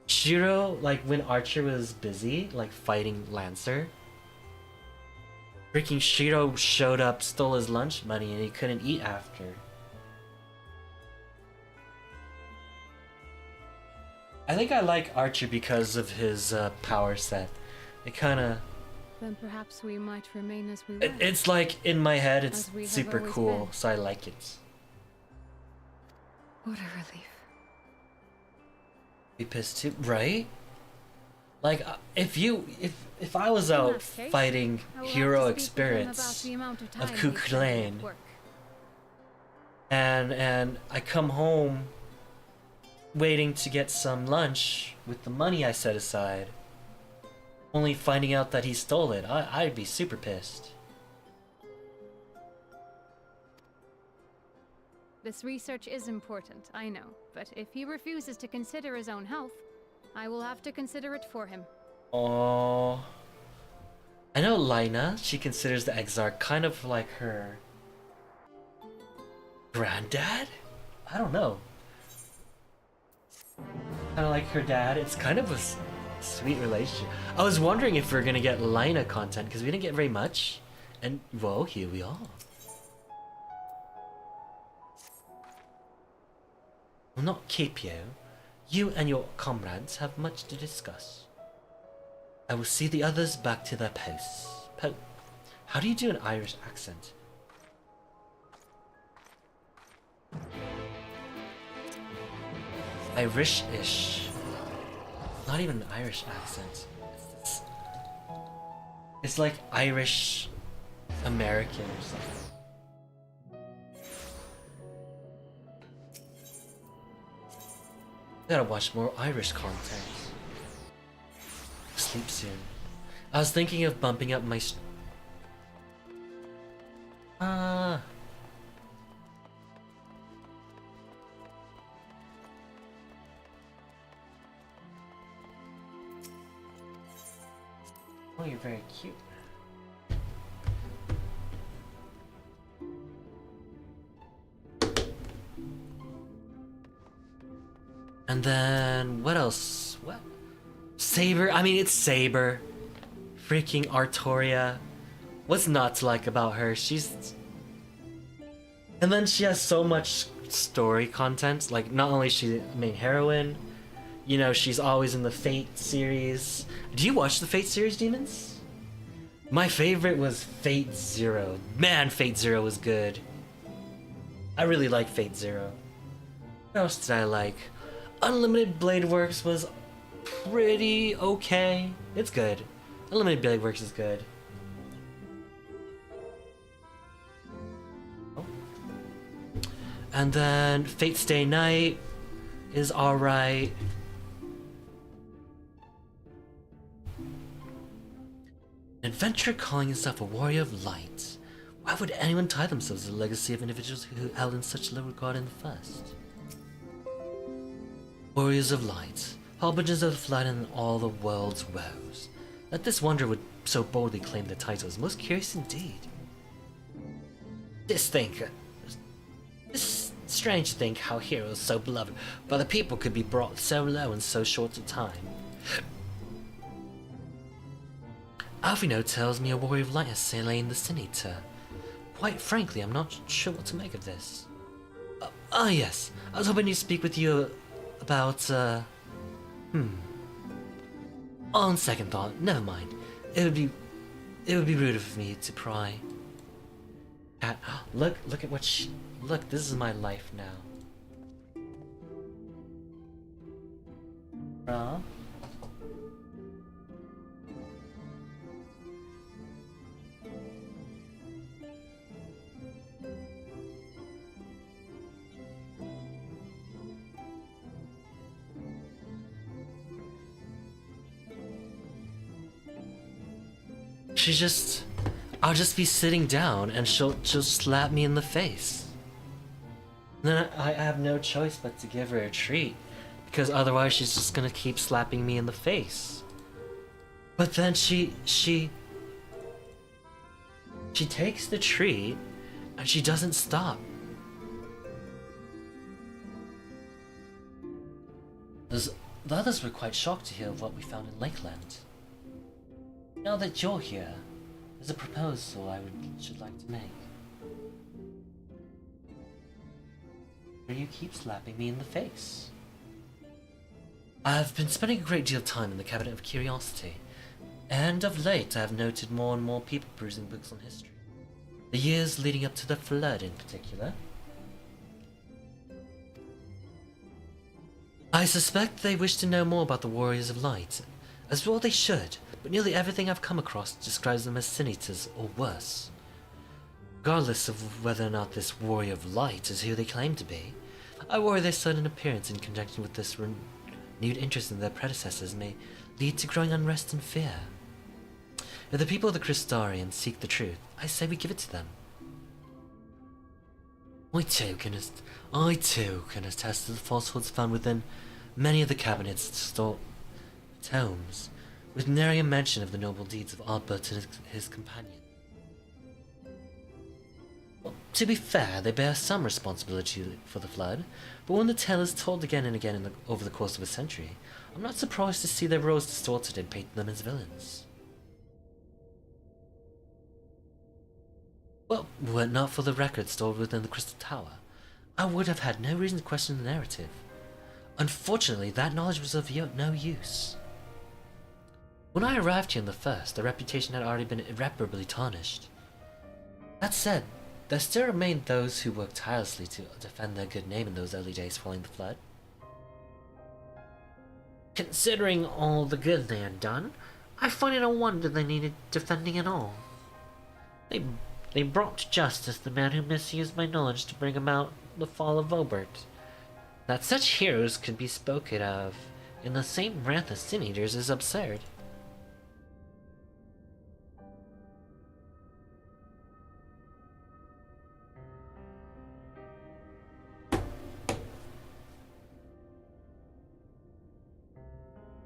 Shiro, like when Archer was busy, like fighting Lancer, freaking Shiro showed up, stole his lunch money, and he couldn't eat after. I think I like Archer because of his power set. It kind of... Then perhaps we might remain as we were. It's like, in my head, it's As we have super always cool, been. so I like it. What a relief. Be pissed too, right? Like, if I was In out that case, fighting I will have hero to speak with him about experience the amount of of time Ku he's spent Klane, at work. and I come home waiting to get some lunch with the money I set aside, only finding out that he stole it, I'd be super pissed. This research is important, I know. But if he refuses to consider his own health, I will have to consider it for him. Oh, I know Lina, she considers the Exarch kind of like her granddad? I don't know. Kind of like her dad. It's kind of a sweet relationship. I was wondering if we are gonna get Lina content because we didn't get very much. And, well, here we are. Will not keep you. You and your comrades have much to discuss. I will see the others back to their posts. How do you do an Irish accent? Irish-ish. Not even an Irish accent. It's like Irish American or something. Gotta watch more Irish content. Sleep soon. I was thinking of bumping up my Oh, you're very cute. And then, what else? What? Saber? I mean, it's Saber. Freaking Artoria. What's not to like about her? She's... And then she has so much story content. Like, not only is she the main heroine, you know, she's always in the Fate series. Do you watch the Fate series, Demons? My favorite was Fate Zero. Man, Fate Zero was good. I really like Fate Zero. What else did I like? Unlimited Blade Works was pretty okay. It's good. Unlimited Blade Works is good. Oh. And then Fate Stay Night is alright. An adventurer calling himself a warrior of light. Why would anyone tie themselves to the legacy of individuals who held in such low regard in the first? Warriors of light, harbingers of the flood and all the world's woes. That this wanderer would so boldly claim the title is most curious indeed. This strange to think how heroes so beloved by the people could be brought so low in so short a time. Alfino tells me a warrior of light has slain the Sin Eater. Quite frankly, I'm not sure what to make of this. Yes, I was hoping to speak with you about, On second thought, never mind. It would be rude of me to pry. Look at what she... Look, this is my life now. I'll just be sitting down and she'll slap me in the face. And then I have no choice but to give her a treat, because otherwise she's just gonna keep slapping me in the face. But then she takes the treat and she doesn't stop. The others were quite shocked to hear of what we found in Lakeland. Now that you're here, there's a proposal I should like to make. Will you keep slapping me in the face? I've been spending a great deal of time in the Cabinet of Curiosity, and of late I have noted more and more people perusing books on history. The years leading up to the Flood in particular. I suspect they wish to know more about the Warriors of Light, as well they should. But nearly everything I've come across describes them as Sin Eaters or worse. Regardless of whether or not this Warrior of Light is who they claim to be, I worry their sudden appearance in conjunction with this renewed interest in their predecessors may lead to growing unrest and fear. If the people of the Crystarians seek the truth, I say we give it to them. I too can attest to the falsehoods found within many of the cabinets stored tomes, with nary a mention of the noble deeds of Albert and his companion. Well, to be fair, they bear some responsibility for the flood, but when the tale is told again and again over the course of a century, I'm not surprised to see their roles distorted and paint them as villains. Well, were it not for the record stored within the Crystal Tower, I would have had no reason to question the narrative. Unfortunately, that knowledge was of no use. When I arrived here in the first, the reputation had already been irreparably tarnished. That said, there still remained those who worked tirelessly to defend their good name in those early days following the flood. Considering all the good they had done, I find it a wonder they needed defending at all. They brought to justice the man who misused my knowledge to bring about the fall of Obert. That such heroes could be spoken of in the same breath as sin eaters is absurd.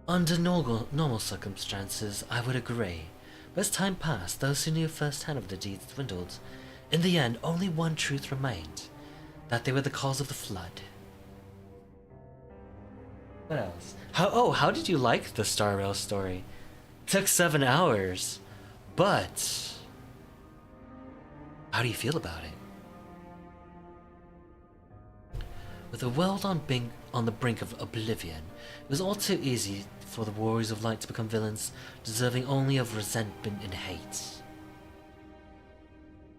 Under normal circumstances, I would agree. But as time passed, those who knew firsthand of the deeds dwindled. In the end, only one truth remained. That they were the cause of the flood. What else? How did you like the Star Rail story? Took 7 hours. But how do you feel about it? With the world on the brink of oblivion, it was all too easy for the warriors of light to become villains, deserving only of resentment and hate.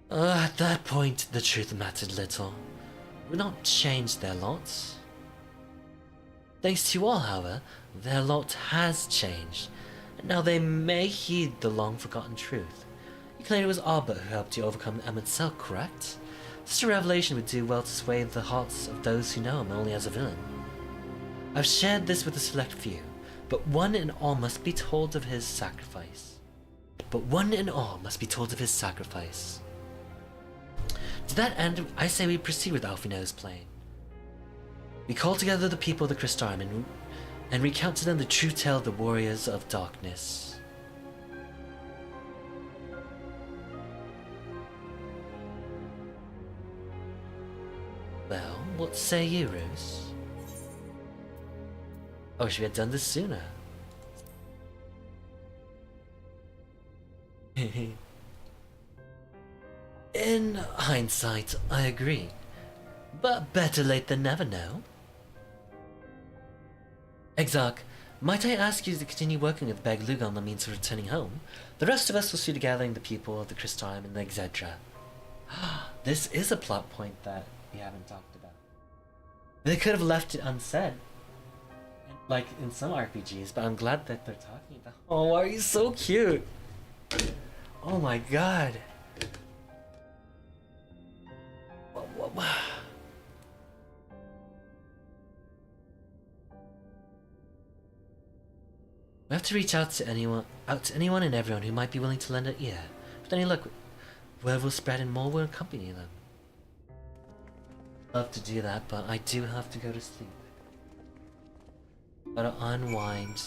At that point, the truth mattered little. It would not change their lots. Thanks to you all, however, their lot has changed, and now they may heed the long-forgotten truth. You claimed it was Albert who helped you overcome the Emerald Cell, correct? Such a revelation would do well to sway the hearts of those who know him only as a villain. I've shared this with a select few, but one and all must be told of his sacrifice. To that end, I say we proceed with Alfino's plan. We call together the people of the Crystarium and recount to them the true tale of the Warriors of Darkness. Well, what say you, Rose? I wish we had done this sooner. In hindsight, I agree. But better late than never, no? Exarch, might I ask you to continue working with Beg Luga on the means of returning home? The rest of us will see to gathering the people of the Crystarium and the Etc. This is a plot point that we haven't talked about. They could have left it unsaid, like in some RPGs, but I'm glad that they're talking about. Oh, why are you so cute? Oh my god. We have to reach out to anyone and everyone who might be willing to lend an ear. With any luck, word will spread and more will accompany them. Love to do that, but I do have to go to sleep. Gotta unwind.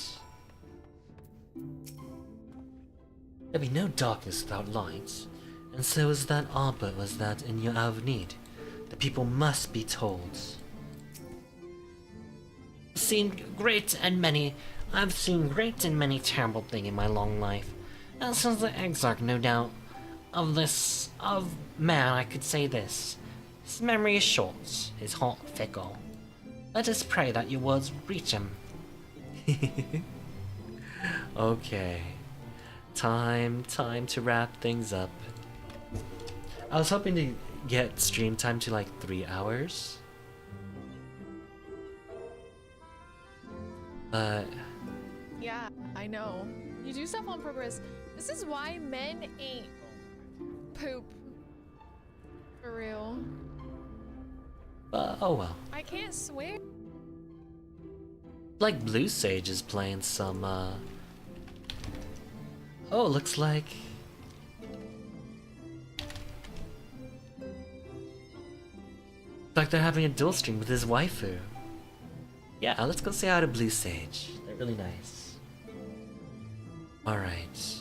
There'd be no darkness without light, and so is that Albert was that in your hour of need. The people must be told. I've seen great and many terrible things in my long life. And since the Exarch, no doubt, of man, I could say this. His memory is short, his heart fickle. Let us pray that your words reach him. Okay. Time to wrap things up. I was hoping to get stream time to like 3 hours. But yeah, I know. You do stuff on purpose. This is why men ain't poop. For real. oh well. I can't swear. Like Blue Sage is playing some oh, looks like Like they're having a dual stream with his waifu. Yeah, let's go say hi to Blue Sage. They're really nice. Alright.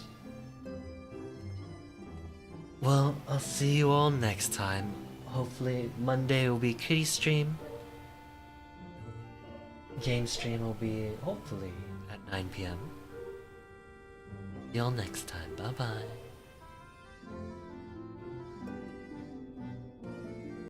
Well, I'll see you all next time. Hopefully Monday will be kitty stream. Game stream will be hopefully at 9 PM. See y'all next time. Bye bye.